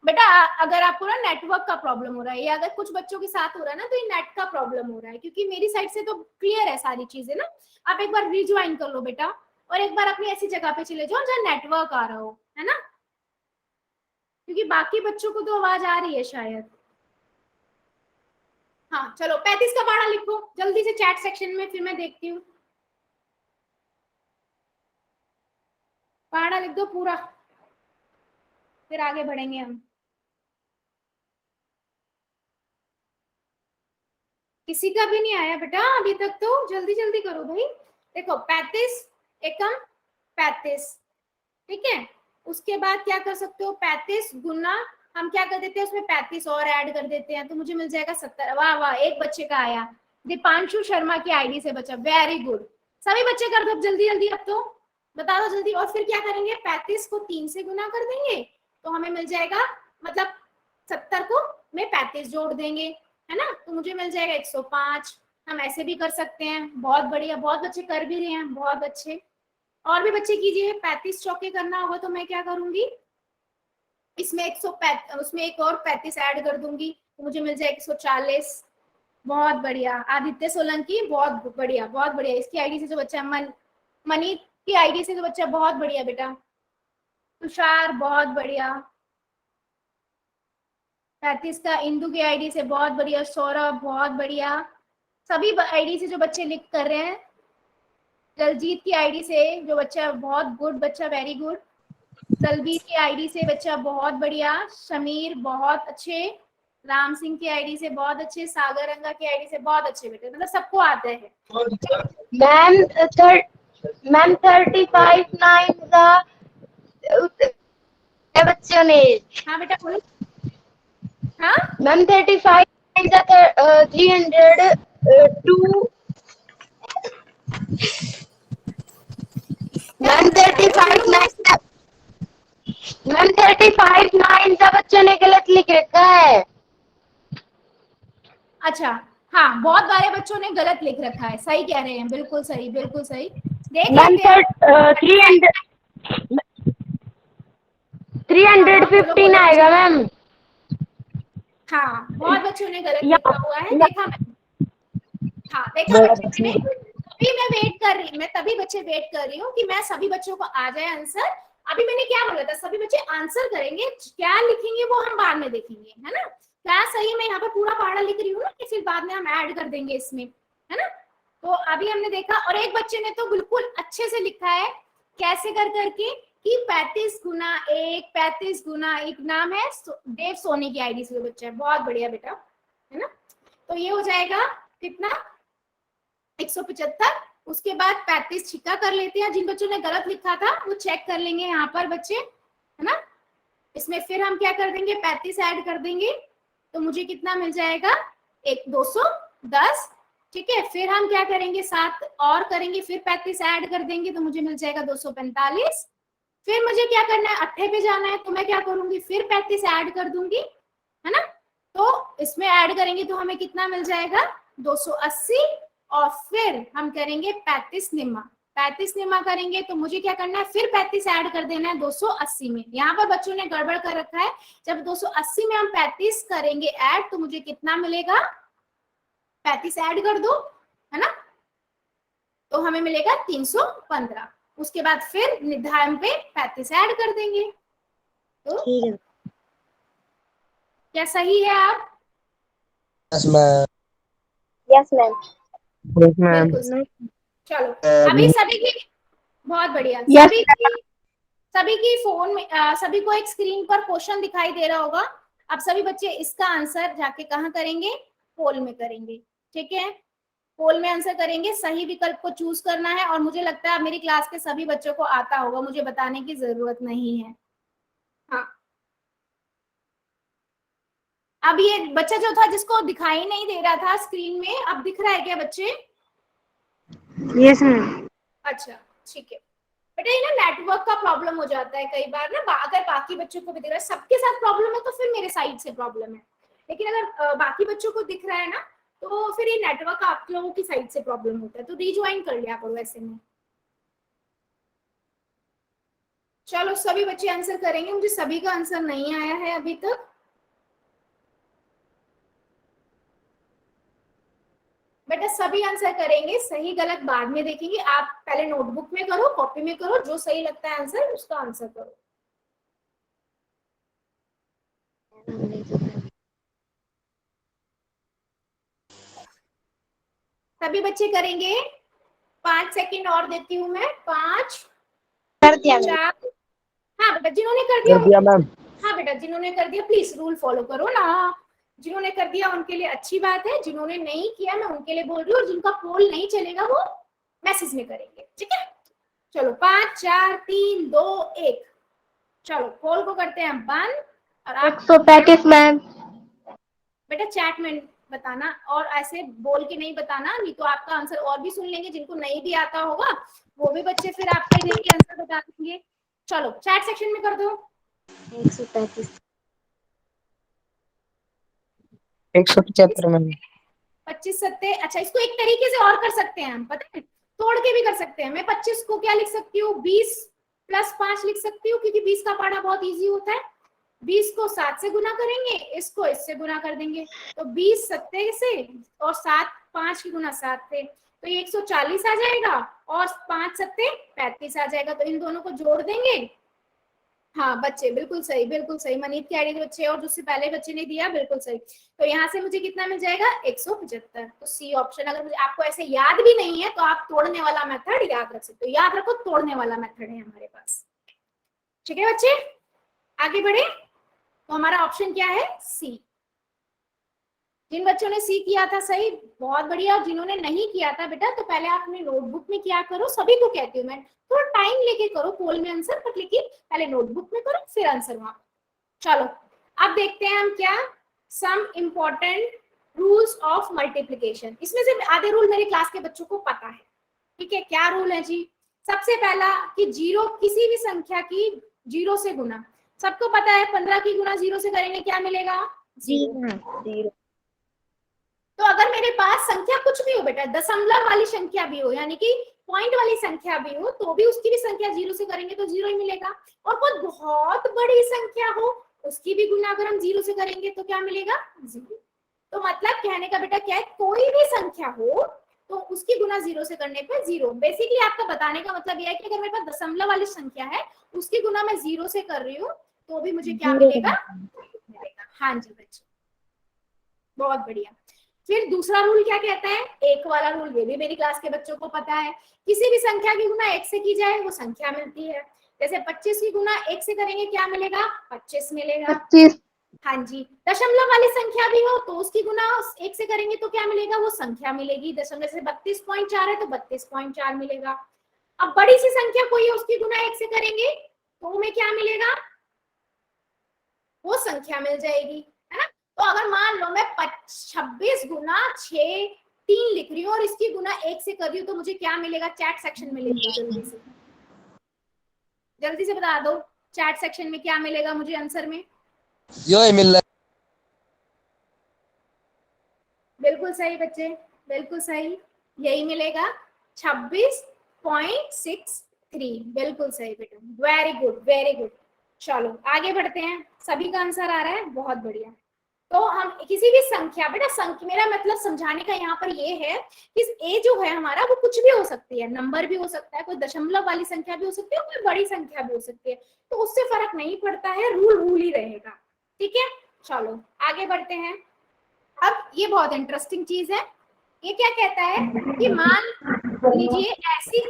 बेटा, अगर आपको ना नेटवर्क का प्रॉब्लम हो रहा है या अगर कुछ बच्चों के साथ हो रहा है ना तो ये नेट का प्रॉब्लम हो रहा है, क्योंकि मेरी साइड से तो क्लियर है सारी चीजें ना। आप एक बार रिज्वाइन कर लो बेटा, और एक बार अपनी ऐसी जगह पे चले जाओ जहाँ नेटवर्क आ रहा हो, है ना? क्योंकि बाकी बच्चों को तो आवाज आ रही है शायद। हाँ चलो 35 का पहाड़ा लिखो जल्दी से चैट सेक्शन में, फिर मैं देखती हूँ। पहाड़ा लिख दो पूरा, फिर आगे बढ़ेंगे हम। किसी का भी नहीं आया बेटा अभी तक, तो जल्दी जल्दी करो भाई। देखो 35 एकम 35, ठीक है? उसके बाद क्या कर सकते हो, 35 गुना हम क्या कर देते हैं उसमें 35 और ऐड कर देते हैं तो मुझे मिल जाएगा 70। वाह वाह, एक बच्चे का आया, दीपांशु शर्मा की आईडी से बचा, वेरी गुड। सभी बच्चे कर दो जल्दी जल्दी, अब तो बता दो जल्दी। और फिर क्या करेंगे, 35 को 3 से गुना कर देंगे तो हमें मिल जाएगा, मतलब 70 को में 35 जोड़ देंगे, है ना? तो मुझे मिल जाएगा 105। हम ऐसे भी कर सकते हैं, बहुत बढ़िया, बहुत बच्चे कर भी रहे हैं, बहुत अच्छे। और भी बच्चे कीजिए। 35 चौके करना होगा तो मैं क्या करूंगी, इसमें 135 उसमें एक और 35 ऐड कर दूंगी तो मुझे मिल जाएगा 140। बहुत बढ़िया आदित्य सोलंकी, बहुत बढ़िया बहुत बढ़िया। इसकी आईडी से जो बच्चा मनी की आईडी से जो बच्चा, बहुत बढ़िया बेटा। तुषार बहुत बढ़िया। 35 का इंदु की आईडी से, बहुत बढ़िया। सौरभ बहुत बढ़िया। सभी आईडी से जो बच्चे लिख कर रहे हैं, दलजीत की आईडी से जो बच्चा, बहुत गुड बच्चा, वेरी गुड। दलबीर की आईडी से बच्चा बहुत बढ़िया। समीर बहुत अच्छे। राम सिंह की आईडी से बहुत अच्छे। सागर रंगा की आईडी से बहुत अच्छे बेटे, मतलब सबको आते हैं। मैम 35 9 का बच्चों ने। हाँ बेटा बोलो। हाँ मैम 35 9 का 302। मैम 35 9 का, मैम 35 9 का बच्चों ने गलत लिख रखा है। अच्छा, हाँ बहुत सारे बच्चों ने गलत लिख रखा है, सही कह रहे हैं, बिल्कुल सही बिल्कुल सही। देख मैम लेते हैं। 315 आएगा मैम। हाँ बहुत बच्चों ने गलत लिखा हुआ है, देखा मैंने। हाँ देखा बच्चे ने, तभी मैं वेट कर रही, मैं तभी बच्चे वेट कर रही हूँ कि मैं सभी बच्चों को आ जाए आंसर। अभी मैंने क्या बोला था, सभी बच्चे आंसर करेंगे, क्या लिखेंगे वो हम बाद में देखेंगे, है ना? क्या सही मैं यहाँ पर पूरा पहाड़ा लिख रही हूँ ना, कि फिर बाद में हम ऐड कर देंगे इसमें, है ना? तो अभी हमने देखा, और एक बच्चे ने तो बिल्कुल अच्छे से लिखा है, कैसे कर करके, कि 35 गुना 1, 35 गुना 1, नाम है देव सोनी की आईडी से बच्चा है, बहुत बढ़िया बेटा, है ना? तो ये हो जाएगा कितना, 175। उसके बाद 35 छिक्का कर लेते हैं, जिन बच्चों ने गलत लिखा था वो चेक कर लेंगे यहाँ पर बच्चे, है ना? इसमें फिर हम क्या कर देंगे, 35 ऐड कर देंगे तो मुझे कितना मिल जाएगा, 210, ठीक है? फिर हम क्या करेंगे, 7 और करेंगे, फिर 35 ऐड कर देंगे तो मुझे मिल जाएगा 245। फिर मुझे क्या करना है, अट्ठे पे जाना है तो मैं क्या करूंगी, फिर 35 ऐड कर दूंगी, है ना? तो इसमें ऐड करेंगे तो हमें कितना मिल जाएगा, 280। और फिर हम करेंगे 35 निम्मा, 35 निम्मा करेंगे तो मुझे क्या करना है, फिर 35 ऐड कर देना है 280 में। यहाँ पर बच्चों ने गड़बड़ कर रखा है, जब 280 में हम 35 करेंगे ऐड तो मुझे कितना मिलेगा, 35 ऐड कर दो, है ना? तो हमें मिलेगा 315। उसके बाद फिर निर्धारण पे 35 ऐड कर देंगे। तो ठीक है। क्या सही है आप? Yes ma'am. Yes ma'am. Yes ma'am. बिल्कुल सही। चलो अभी सभी की, बहुत बढ़िया, Yes, सभी की फोन में सभी को एक स्क्रीन पर क्वेश्चन दिखाई दे रहा होगा। अब सभी बच्चे इसका आंसर जाके कहाँ करेंगे? पोल में करेंगे। ठीक है, पोल में आंसर करेंगे, सही विकल्प को चूज करना है। और मुझे लगता है मेरी क्लास के सभी बच्चों को आता होगा, मुझे बताने की जरूरत नहीं है। हाँ, अब ये बच्चा जो था जिसको दिखाई नहीं दे रहा था स्क्रीन में, अब दिख रहा है क्या बच्चे? Yes ma'am. अच्छा ठीक है बेटा, ये ना नेटवर्क का प्रॉब्लम हो जाता है कई बार ना, अगर बाकी बच्चों को भी दिख रहा है, सबके साथ प्रॉब्लम है तो फिर मेरे साइड से प्रॉब्लम है, लेकिन अगर बाकी बच्चों को दिख रहा है ना, तो फिर ये नेटवर्क आप लोगों की साइड से प्रॉब्लम होता है, तो रीज्वाइन कर लिया करो ऐसे में। चलो सभी बच्चे आंसर करेंगे, मुझे सभी का आंसर नहीं आया है अभी तक। बेटा सभी आंसर करेंगे, सही गलत बाद में देखेंगे, आप पहले नोटबुक में करो, कॉपी में करो, जो सही लगता है आंसर उसका आंसर करो। सभी बच्चे करेंगे, 5 सेकंड और देती हूँ मैं, 5 कर दिया मैम। 4। हाँ बेटा जिन्होंने कर कर दिया मैम। हाँ बेटा जिन्होंने कर दिया प्लीज रूल फॉलो करो ना, जिन्होंने कर दिया उनके लिए अच्छी बात है, जिन्होंने नहीं किया मैं उनके लिए बोल रही हूँ, और जिनका पोल नहीं चलेगा वो मैसेज में करेंगे। ठीक है, चलो 5 4 3 2 1, चलो पोल को करते हैं बंद। और आप 135 मैम। बेटा चैट में बताना, और ऐसे बोल के नहीं बताना, नहीं तो आपका आंसर और भी सुन लेंगे, जिनको नहीं भी आता होगा वो भी बच्चे फिर आपका नहीं आंसर बता देंगे। चलो चैट सेक्शन में कर दो। 135। 175 मैम। 25 सत्ते, अच्छा इसको एक तरीके से और कर सकते हैं हम, पता है तोड़ के भी कर सकते हैं। मैं 25 को क्या लिख सकती हूँ, 20 + 5 लिख सकती हूँ, क्योंकि 20 का पढ़ा बहुत इजी होता है। 20 को 7 से गुना करेंगे, इसको इससे गुना कर देंगे, तो 20 सत्ते से और 7 5 की गुना 7 से, तो ये 140 आ जाएगा, और 5 सत्ते 35 आ जाएगा, तो इन दोनों को जोड़ देंगे। हाँ बच्चे बिल्कुल सही, बिल्कुल सही, मनीत के आईडी के बच्चे और जिससे पहले बच्चे ने दिया बिल्कुल सही। तो यहाँ से मुझे कितना मिल जाएगा, 175। तो सी ऑप्शन, अगर मुझे आपको ऐसे याद भी नहीं है तो आप तोड़ने वाला मेथड याद रख सकते हो, याद रखो तोड़ने वाला मेथड है हमारे पास। ठीक है बच्चे, आगे बढ़े, तो हमारा ऑप्शन क्या है, सी। जिन बच्चों ने सी किया था सही, बहुत बढ़िया, और जिन्होंने नहीं किया था बेटा, तो पहले आप अपने नोटबुक में क्या करो, सभी को कहती हूँ मैं, थोड़ा टाइम लेके करो पोल में आंसर, बट लेकिन पहले नोटबुक में करो फिर आंसर वहां। चलो अब देखते हैं हम क्या, some important rules of multiplication. इसमें से आधे रूल मेरे क्लास के बच्चों को पता है। ठीक है, क्या रूल है जी? सबसे पहला कि जीरो, किसी भी संख्या की 0 से गुना, सबको पता है 15 की गुना 0 से करेंगे क्या मिलेगा, 0। तो अगर मेरे पास संख्या कुछ भी हो बेटा, दशमलव वाली संख्या भी हो, यानी कि पॉइंट वाली संख्या भी हो, तो भी उसकी भी संख्या 0 से करेंगे तो 0 ही मिलेगा। और कोई बहुत बड़ी संख्या हो, उसकी भी गुना अगर हम 0 से करेंगे तो क्या मिलेगा, 0। तो मतलब कहने का बेटा क्या है, कोई भी संख्या हो तो उसकी गुना 0 से करने पे 0। बेसिकली आपका बताने का मतलब यह है कि अगर मेरे पास दशमलव वाली संख्या है, उसकी गुना मैं 0 से कर रही हूँ, तो भी मुझे क्या मिलेगा, हाँ जी बच्चे, बहुत बढ़िया। फिर दूसरा रूल क्या कहता है, एक वाला रूल, ये भी मेरी क्लास के बच्चों को पता है, किसी भी संख्या की गुना 1 से की जाए वो संख्या मिलती है। जैसे 25 की गुना 1 से करेंगे क्या मिलेगा, 25 मिलेगा। 25। हाँ जी, दशमलव वाली संख्या भी हो तो उसकी गुना 1 से करेंगे तो क्या मिलेगा, वो संख्या मिलेगी। दशमलव से 32.4 है तो 32.4 मिलेगा। अब बड़ी सी संख्या कोई है, उसकी गुना 1 से करेंगे तो हमें क्या मिलेगा, वो संख्या मिल जाएगी, है ना। तो अगर मान लो मैं 26 गुना 6 3 लिख रही हूँ और इसकी गुना 1 से कर रही हूँ, तो मुझे क्या मिलेगा, चैट सेक्शन में लिख दो, जल्दी से बता दो चैट सेक्शन में क्या मिलेगा मुझे आंसर में। यो ही मिल रहा बिल्कुल सही बच्चे, बिल्कुल सही, यही मिलेगा 26.63, बिल्कुल सही बेटा, वेरी गुड वेरी गुड। चलो आगे बढ़ते हैं, सभी का आंसर आ रहा है, बहुत बढ़िया। तो हम किसी भी संख्या, बेटा संख्या मेरा मतलब समझाने का यहाँ पर ये है कि ए जो है हमारा वो कुछ भी हो सकती है, नंबर भी हो सकता है, कोई दशमलव वाली संख्या भी हो सकती है, कोई बड़ी संख्या भी हो सकती है, तो उससे फर्क नहीं पड़ता है, रूल रूल ही रहेगा। ठीक है, चलो आगे बढ़ते हैं। अब ये बहुत इंटरेस्टिंग चीज है, ये क्या कहता है कि मान लीजिए ऐसी,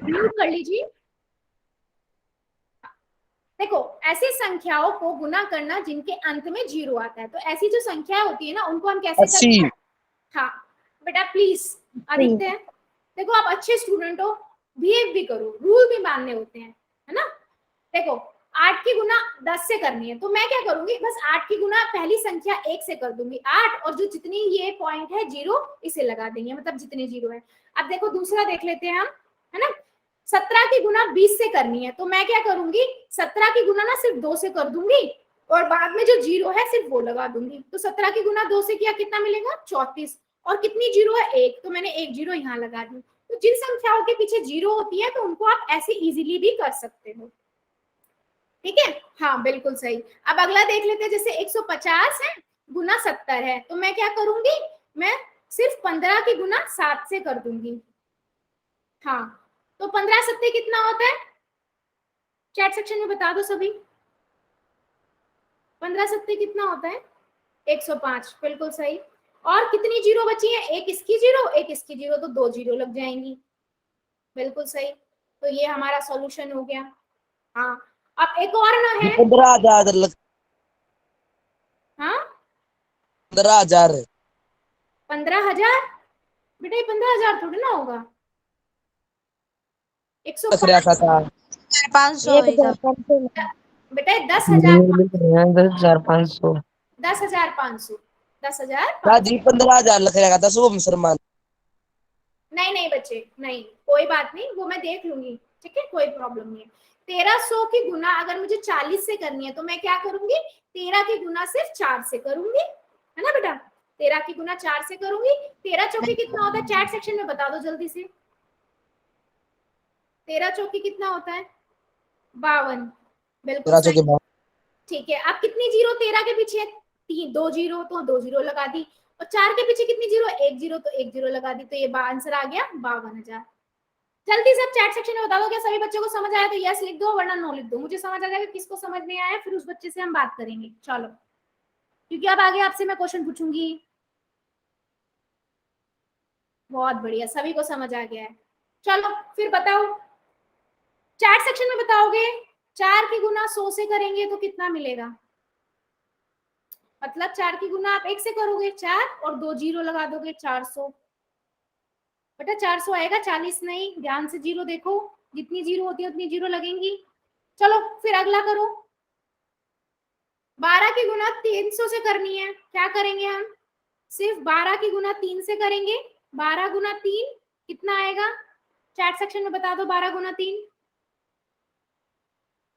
म्यूट कर लीजिए। देखो ऐसी संख्याओं को गुना करना जिनके अंत में 0 आता है, तो ऐसी जो संख्या होती है ना उनको हम कैसे करते 80। हैं? हाँ बेटा प्लीज आदित्य, देखो आप अच्छे स्टूडेंट हो, बिहेव भी करो, रूल भी मानने होते हैं, है ना। देखो 8 की गुना 10 से करनी है, तो मैं क्या करूंगी, बस 8 की गुना पहली संख्या 1 से कर दूंगी, 8 और जो जितनी ये पॉइंट है 0 इसे लगा देंगे, मतलब जितने 0 है। अब देखो दूसरा देख लेते हैं हम, है ना। 17 की गुना 20 से करनी है, तो मैं क्या करूंगी, 17 की गुना ना सिर्फ 2 से कर दूंगी और बाद में जो 0 है सिर्फ वो लगा दूंगी। तो 17 की गुना 2 से किया कितना मिलेगा, 34, और कितनी 0 है, 1, तो मैंने 1 0 यहाँ लगा दी। तो जिन संख्याओं के पीछे 0 होती है तो उनको आप ऐसे इजीली भी कर सकते हो। ठीक है, हाँ बिल्कुल सही। अब अगला देख लेते हैं, जैसे 150 है गुना 70 है, तो मैं क्या करूंगी, मैं सिर्फ 15 की गुना 7 से कर दूंगी। हाँ तो 15 7 कितना होता है, चैट सेक्शन में बता दो सभी, 15 7 कितना होता है, 105, बिल्कुल सही। और कितनी 0 बची है, एक इसकी 0 एक इसकी 0, तो 2 0 लग जाएंगी, बिल्कुल सही। तो ये हमारा सॉल्यूशन हो गया। हाँ अब एक और ना है, 15,000 लग, हाँ 15,000 15,000, बेटा ये 15,000 थोड़ी ना होगा, लग 105 रहा था। 500 होएगा। बेटा 10,000, 10,500। 10,500, 10,500। दादी 15,000 लग रहा था शुभम शर्मा। नहीं नहीं बच्चे नहीं, कोई बात नहीं, वो मैं देख लूंगी, ठीक है कोई प्रॉब्लम नहीं है। 1300 की गुना अगर मुझे 40 से करनी है, तो मैं क्या करूंगी, 13 की गुना सिर्फ 4 से करूंगी, है ना बेटा, 13 की गुना 4 से करूंगी। 13 चौकी कितना होता है, चैट सेक्शन में बता दो जल्दी से, 13 चौकी कितना होता है, 52, बिल्कुल 13 सही। के बाद ठीक है, अब कितनी 0 13 के पीछे, 3 2 0, तो 2 0 लगा दी, और 4 के पीछे कितनी 0, 1 0, तो 1 0 लगा दी, तो ये आंसर आ गया 52,000। जल्दी से चैट सेक्शन में बता दो, क्या सभी बच्चों को समझ आया, तो यस लिख दो वरना नो लिख दो, मुझे समझ आ जाएगा किसको समझ नहीं आया, फिर उस बच्चे से हम बात करेंगे। चलो क्योंकि अब आगे आपसे मैं क्वेश्चन पूछूंगी। बहुत बढ़िया, सभी को समझ आ गया है। चलो फिर बताओ, चैट सेक्शन में बताओगे 4 की गुना 100 से करेंगे तो कितना मिलेगा, मतलब 4 की गुना आप 1 से करोगे 4 और 2 0 लगा दोगे, 400। बेटा 400 आएगा, 40 नहीं, ध्यान से 0 देखो, जितनी 0 होती है उतनी 0 लगेंगी। चलो फिर अगला करो, 12 की गुना 300 से करनी है, क्या करेंगे हम, सिर्फ 12 की गुना 3 से करेंगे, 12 गुना 3 कितना आएगा, चैट सेक्शन में बता दो, 12 गुना 3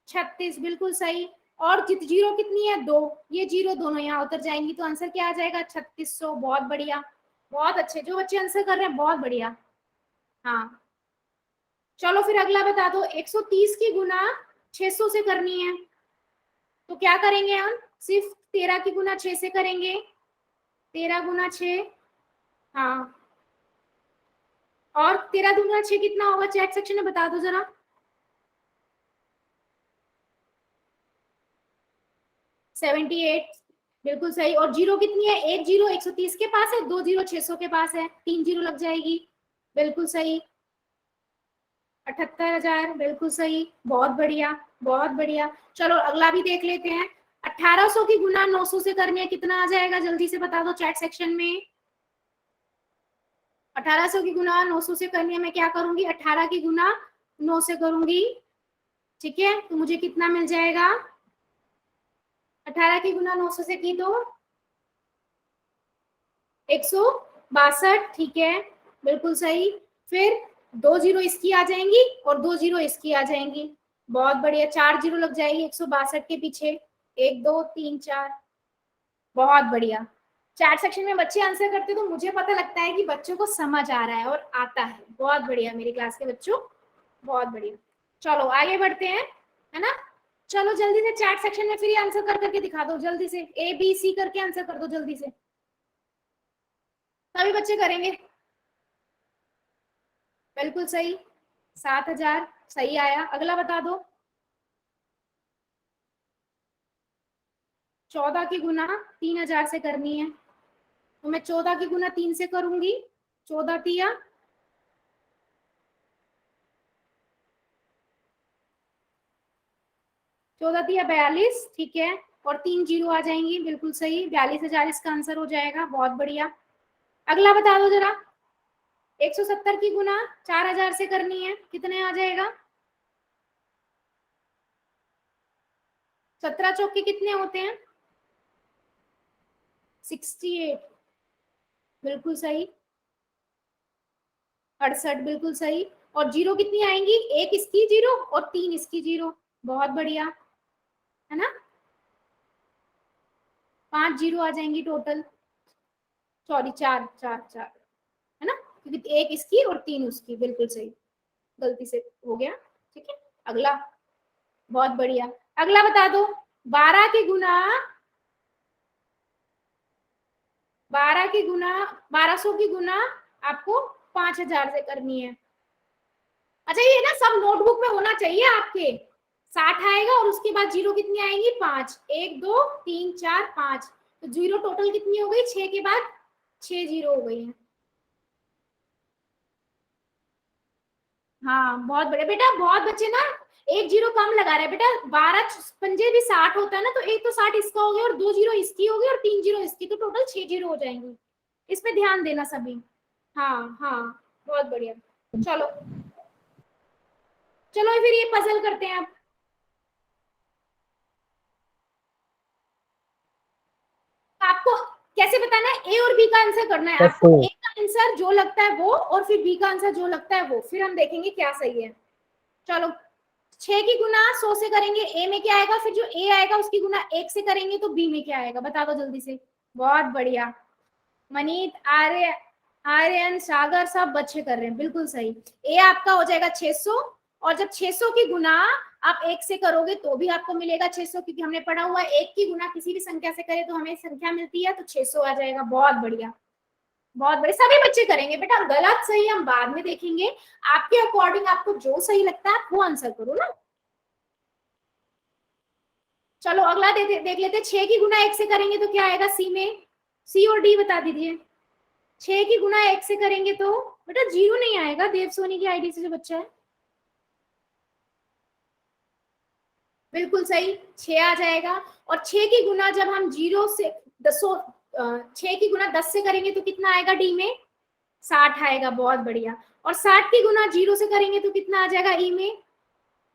36, बिल्कुल सही। और जित 0 कितनी है, 2, ये 0 दोनों यहाँ उतर जाएंगी, तो आंसर क्या आ जाएगा, 3600। बहुत बढ़िया, बहुत अच्छे जो बच्चे आंसर कर रहे हैं, बहुत बढ़िया। हाँ चलो फिर अगला बता दो, 130 की गुना 600 से करनी है, तो क्या करेंगे हम, सिर्फ 13 की गुना 6 से करेंगे, 13 गुना 6, हाँ, और 13 गुना 6 कितना होगा, चैट सेक्शन में बता दो जरा, 78, बिल्कुल सही। और 0 कितनी है, 1 0 130 के पास है, 2 0 600 के पास है, 3 0 लग जाएगी, बिल्कुल सही। 78,000, बिल्कुल सही, बहुत बढ़िया बहुत बढ़िया। चलो अगला भी देख लेते हैं, 1800 की गुना 900 से करनी है, कितना आ जाएगा, जल्दी से बता दो चैट सेक्शन में। 1800 की गुना 900 से करनी है, मैं क्या करूंगी, 18 की गुना 9 से करूंगी, ठीक है, तो मुझे कितना मिल जाएगा, 18 की गुना 900 से की तो 162, ठीक है, बिल्कुल सही। फिर 2 0 इसकी आ जाएंगी और 2 0 इसकी आ जाएंगी, बहुत बढ़िया, 4 0 लग जाएगी 162 के पीछे, 1 2 3 4, बहुत बढ़िया। चैट सेक्शन में बच्चे आंसर करते तो मुझे पता लगता है कि बच्चों को समझ आ रहा है और आता है, बहुत बढ़िया मेरी क्लास के बच्चों, बहुत बढ़िया। चलो आगे बढ़ते हैं, है ना। चलो जल्दी से चैट सेक्शन में फिर आंसर कर करके दिखा दो जल्दी से, ए बी सी करके आंसर कर दो जल्दी से, सभी बच्चे करेंगे। बिल्कुल सही, 7,000 सही आया। अगला बता दो। 14 की गुना 3,000 से करनी है, तो मैं 14 की गुना 3 से करूंगी। 14 तिया 42, ठीक है, और 3 जीरो आ जाएंगी, बिल्कुल सही, 42,000 इसका आंसर हो जाएगा। बहुत बढ़िया। अगला बता दो जरा। 170 की गुना 4,000 से करनी है, कितने आ जाएगा? 17 चौके कितने होते हैं? 68, बिल्कुल सही। 68, बिल्कुल सही। और जीरो कितनी आएंगी? एक इसकी जीरो और 3 इसकी जीरो। बहुत बढ़िया, है ना? 5 जीरो आ जाएंगी टोटल, सॉरी 4 4 4, है ना, क्योंकि एक इसकी और 3 उसकी। बिल्कुल सही, गलती से हो गया, ठीक है। अगला, बहुत बढ़िया। अगला बता दो। 12 की गुना 1200 की गुना आपको 5,000 से करनी है। अच्छा, ये ना सब नोटबुक में होना चाहिए आपके। 60 आएगा और उसके बाद जीरो कितनी आएंगी? 5, 1 2 3 4 5, तो जीरो टोटल कितनी हो गई? 6 के बाद 6 जीरो हो गई है। हाँ, बहुत बढ़िया बेटा। बहुत बच्चे ना एक जीरो कम लगा रहे हैं बेटा। 12 पंजे भी 60 होता है ना, तो एक तो 60 इसका हो गया और 2 जीरो इसकी हो गई और 3 जीरो इसकी, तो टोटल 6 जीरो हो जाएंगे। इस पे ध्यान देना सभी। हाँ हाँ, बहुत बढ़िया। चलो चलो फिर ये पजल करते हैं अब। आपको कैसे बताना है? ए और बी का आंसर करना है आपको। ए का आंसर जो लगता है वो, और फिर बी का आंसर जो लगता है वो, फिर हम देखेंगे क्या सही है। चलो, 6 की गुना 100 से करेंगे, ए में क्या आएगा? फिर जो ए आएगा उसकी गुना 1 से करेंगे तो बी में क्या आएगा? बता दो जल्दी से। बहुत बढ़िया, मनीत, आर्यन, सागर, सब बच्चे कर रहे हैं, बिल्कुल सही। ए आपका हो जाएगा 600, और जब 600 की गुना आप 1 से करोगे तो भी आपको मिलेगा 600, क्योंकि हमने पढ़ा हुआ है 1 की गुना किसी भी संख्या से करे तो हमें संख्या मिलती है, तो 600 आ जाएगा। बहुत बढ़िया, बहुत बढ़िया, सभी बच्चे करेंगे बेटा। गलत सही हम बाद में देखेंगे, आपके अकॉर्डिंग आपको जो सही लगता है आप वो आंसर करो ना। चलो अगला देख लेते। 6 की गुना 1 से करेंगे तो क्या आएगा? सी में, सी और डी बता दीजिए। 6 की गुना 1 से करेंगे तो बेटा जीरो नहीं आएगा। देव सोनी की आईडी से जो बच्चा है, बिल्कुल सही, 6 आ जाएगा। और 6 की गुना जब हम जीरो से 6 की गुना 10 से करेंगे तो कितना आएगा? डी में 60 आएगा। बहुत बढ़िया। और 60 की गुना जीरो से करेंगे तो कितना आ जाएगा? ई में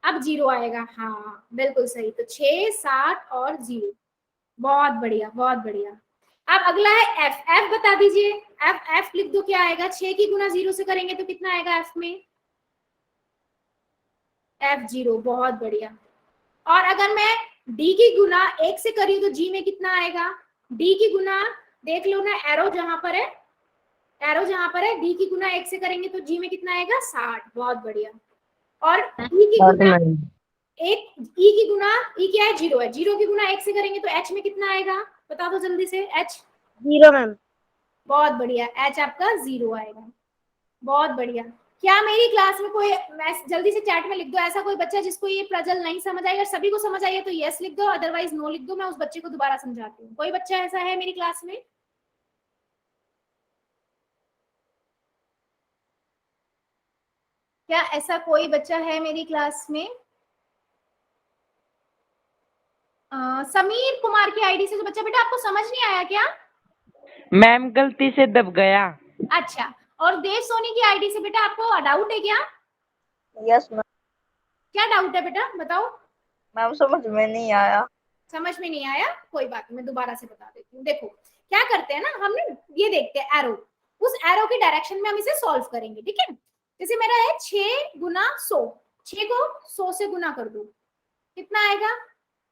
अब जीरो आएगा। हाँ बिल्कुल सही, तो 6 60 और 0। बहुत बढ़िया, बहुत बढ़िया। अब अगला है एफ। एफ बता दीजिए। एफ लिख दो, क्या आएगा? 6 की गुना 0 से करेंगे तो कितना आएगा एफ में? एफ 0। बहुत बढ़िया। और अगर मैं डी की गुना 1 से करी तो जी में कितना आएगा? डी की गुना देख लो ना, एरो जहां पर है, एरो जहां पर है, डी की गुना 1 से करेंगे तो जी में कितना आएगा? 60। बहुत बढ़िया। और ई की गुना एक, ई की गुना, ई क्या है? 0 है। 0 की गुना 1 से करेंगे तो एच में कितना आएगा? बता दो जल्दी से। H 0 ma'am. बहुत बढ़िया, एच आपका 0 आएगा। बहुत बढ़िया। क्या मेरी क्लास में कोई, जल्दी से चैट में लिख दो, ऐसा कोई बच्चा जिसको ये पजल नहीं समझ आई? अगर सभी को समझ आई है तो यस लिख दो, अदरवाइज नो लिख दो। मैं उस बच्चे को दोबारा समझाती हूँ। कोई बच्चा ऐसा है मेरी क्लास में? क्या ऐसा कोई बच्चा है मेरी क्लास में? समीर कुमार की आईडी से जो बच्चा, बेटा आपको समझ नहीं आया क्या? मैम गलती से दब गया। अच्छा, और देव सोनी की आईडी से बेटा आपको डाउट है क्या? Yes ma'am. क्या डाउट है बेटा, बताओ। मैम समझ में नहीं आया। समझ में नहीं आया? कोई बात नहीं, मैं दोबारा से बता देती हूँ। देखो क्या करते हैं ना, हमने ये देखते हैं एरो, उस एरो की डायरेक्शन में हम इसे सॉल्व करेंगे, ठीक है। जैसे मेरा है 6 गुना 100, 6 को 100 से गुना कर दो, कितना आएगा?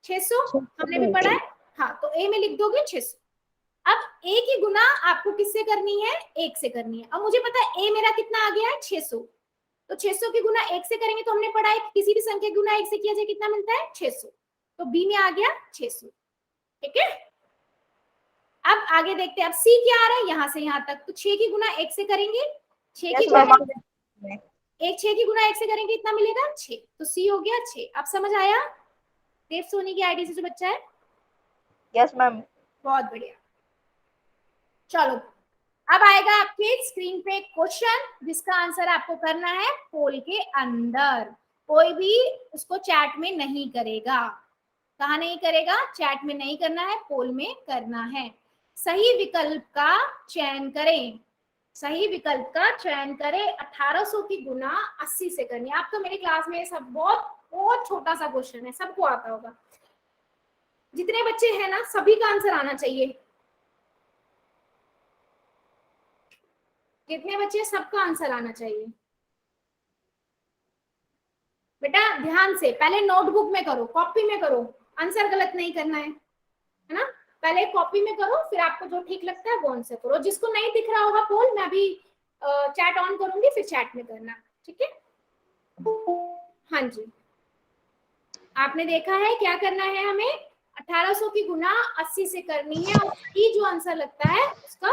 600। हमने भी पढ़ा है। हाँ, तो ए में लिख दोगे 600। अब ए की गुना आपको किससे करनी है? 1 से करनी है। अब मुझे पता है ए मेरा कितना आ गया है? 600, तो 600 की गुना 1 से करेंगे तो हमने पढ़ा है किसी भी संख्या की गुना 1 से किया जाए कितना मिलता है? 600। तो बी में आ गया 600। ठीक है, अब आगे देखते हैं। अब सी क्या आ रहा है, यहाँ से यहाँ तक, तो 6 की गुना 1 से करेंगे, 6 की गुना 6 की गुना 1 से करेंगे, इतना मिलेगा 6, तो सी हो गया 6। अब समझ आया देव सोनी की आईडी से जो बच्चा है? Yes ma'am. बहुत बढ़िया। चलो अब आएगा आपके स्क्रीन पे क्वेश्चन जिसका आंसर आपको करना है पोल के अंदर। कोई भी उसको चैट में नहीं करेगा। कहाँ नहीं करेगा? चैट में नहीं करना है, पोल में करना है। सही विकल्प का चयन करें, सही विकल्प का चयन करें। 1800 की गुना 80 से करनी है। आप तो मेरी क्लास में सब बहुत बहुत छोटा सा क्वेश्चन है, सबको आता होगा। जितने बच्चे हैं ना सभी का आंसर आना चाहिए। कितने बच्चे? सबका आंसर आना चाहिए। बेटा ध्यान से पहले नोटबुक में करो, कॉपी में करो, आंसर गलत नहीं करना है ना। पहले कॉपी में करो, फिर आपको जो ठीक लगता है वो आंसर करो। जिसको नहीं दिख रहा होगा पोल, मैं अभी चैट ऑन करूंगी, फिर चैट में करना। ठीक है, हाँ जी, आपने देखा है क्या करना है हमें? 1800 की गुना 80 से करनी है और सही जो आंसर लगता है उसका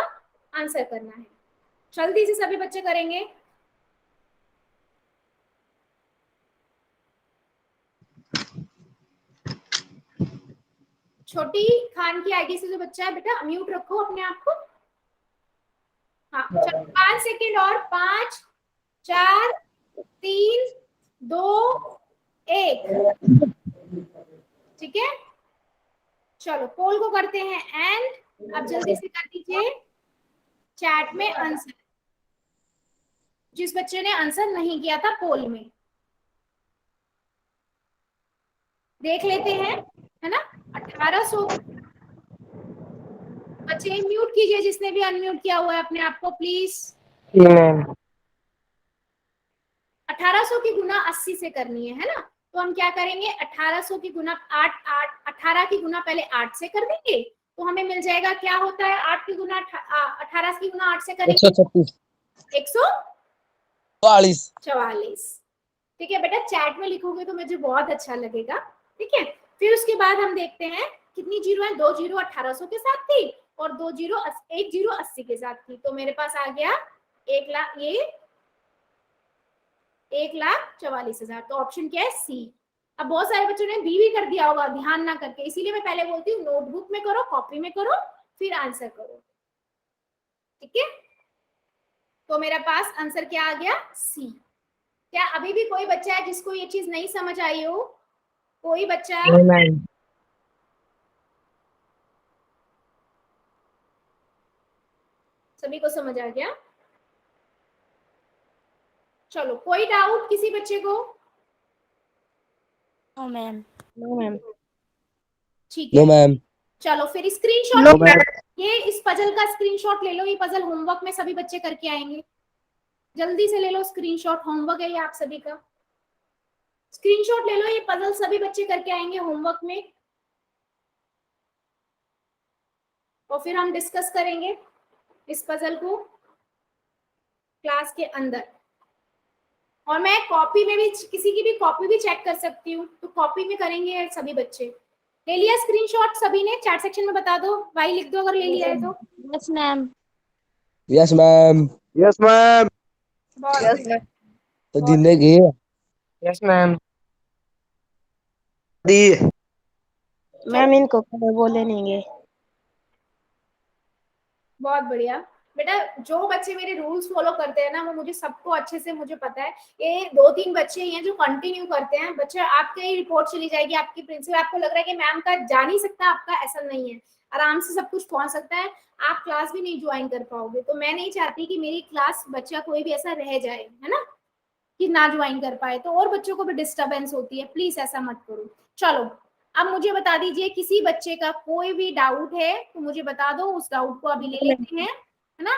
आंसर करना है। जल्दी से सभी बच्चे करेंगे। छोटी खान की आईडी से जो बच्चा है, बेटा म्यूट रखो अपने आप को। हाँ चलो 5 सेकेंड और, 5 4 3 2 1। ठीक है, चलो पोल को करते हैं एंड। अब जल्दी से कर दीजिए चैट में आंसर, जिस बच्चे ने आंसर नहीं किया था पोल में। देख लेते हैं, है ना। 1800 बच्चे म्यूट कीजिए, जिसने भी अनम्यूट किया हुआ है अपने आप को प्लीज। 1800 की गुना 80 से करनी है ना। तो हम क्या करेंगे? 1800 की गुना 18 की गुना पहले 8 से कर देंगे, तो हमें मिल जाएगा क्या होता है 8 की गुना 18 की गुना 8 से करेंगे 144। ठीक है बेटा, चैट में लिखोगे तो मुझे बहुत अच्छा लगेगा। ठीक है, फिर उसके बाद हम देखते हैं कितनी जीरो है। 2 जीरो 1800 के साथ थी और 1 जीरो 80 के साथ थी, तो मेरे पास आ गया 1,44,000। तो ऑप्शन क्या है? सी। अब बहुत सारे बच्चों ने बी भी कर दिया होगा ध्यान ना करके, इसीलिए मैं पहले बोलती हूँ नोटबुक में करो, कॉपी में करो, फिर आंसर करो। ठीक है, तो मेरे पास आंसर क्या आ गया? सी। क्या अभी भी कोई बच्चा है जिसको ये चीज नहीं समझ आई हो? कोई बच्चा? सभी को समझ आ गया? चलो कोई डाउट किसी बच्चे को? No ma'am. ठीक है, नो मैम। चलो फिर स्क्रीनशॉट, ये इस पजल का स्क्रीनशॉट ले लो। ये पजल होमवर्क में सभी बच्चे करके आएंगे, जल्दी से ले लो स्क्रीनशॉट। होमवर्क है ये आप सभी का, स्क्रीनशॉट ले लो। ये पजल सभी बच्चे करके आएंगे होमवर्क में, और फिर हम डिस्कस करेंगे इस पजल को क्लास के अंदर। और मैं कॉपी में भी, किसी की भी कॉपी भी चेक कर सकती हूँ, तो कॉपी में करेंगे सभी बच्चे। ले लिया स्क्रीनशॉट सभी ने? चैट सेक्शन में बता दो, भाई लिख दो अगर ले लिया है तो। Yes ma'am. Yes ma'am. Yes ma'am. बहुत यस मैम। तो दिने की यस मैम। दी मैम इनको बोले नहीं। बहुत बढ़िया बेटा। जो बच्चे मेरे रूल्स फॉलो करते हैं ना, वो मुझे सबको अच्छे से मुझे पता है। ये 2-3 बच्चे हैं जो कंटिन्यू करते हैं। बच्चे आपके रिपोर्ट चली जाएगी आपकी प्रिंसिपल, आपको लग रहा है कि मैम का जा नहीं सकता आपका, ऐसा नहीं है, आराम से सब कुछ पहुंच सकता है। आप क्लास भी नहीं ज्वाइन कर पाओगे, तो मैं नहीं चाहती कि मेरी क्लास बच्चा कोई भी ऐसा रह जाए, है ना, कि ना ज्वाइन कर पाए, तो और बच्चों को भी डिस्टर्बेंस होती है। प्लीज ऐसा मत करो। चलो अब मुझे बता दीजिए, किसी बच्चे का कोई भी डाउट है तो मुझे बता दो, उस डाउट को अभी ले लेते हैं, है ना।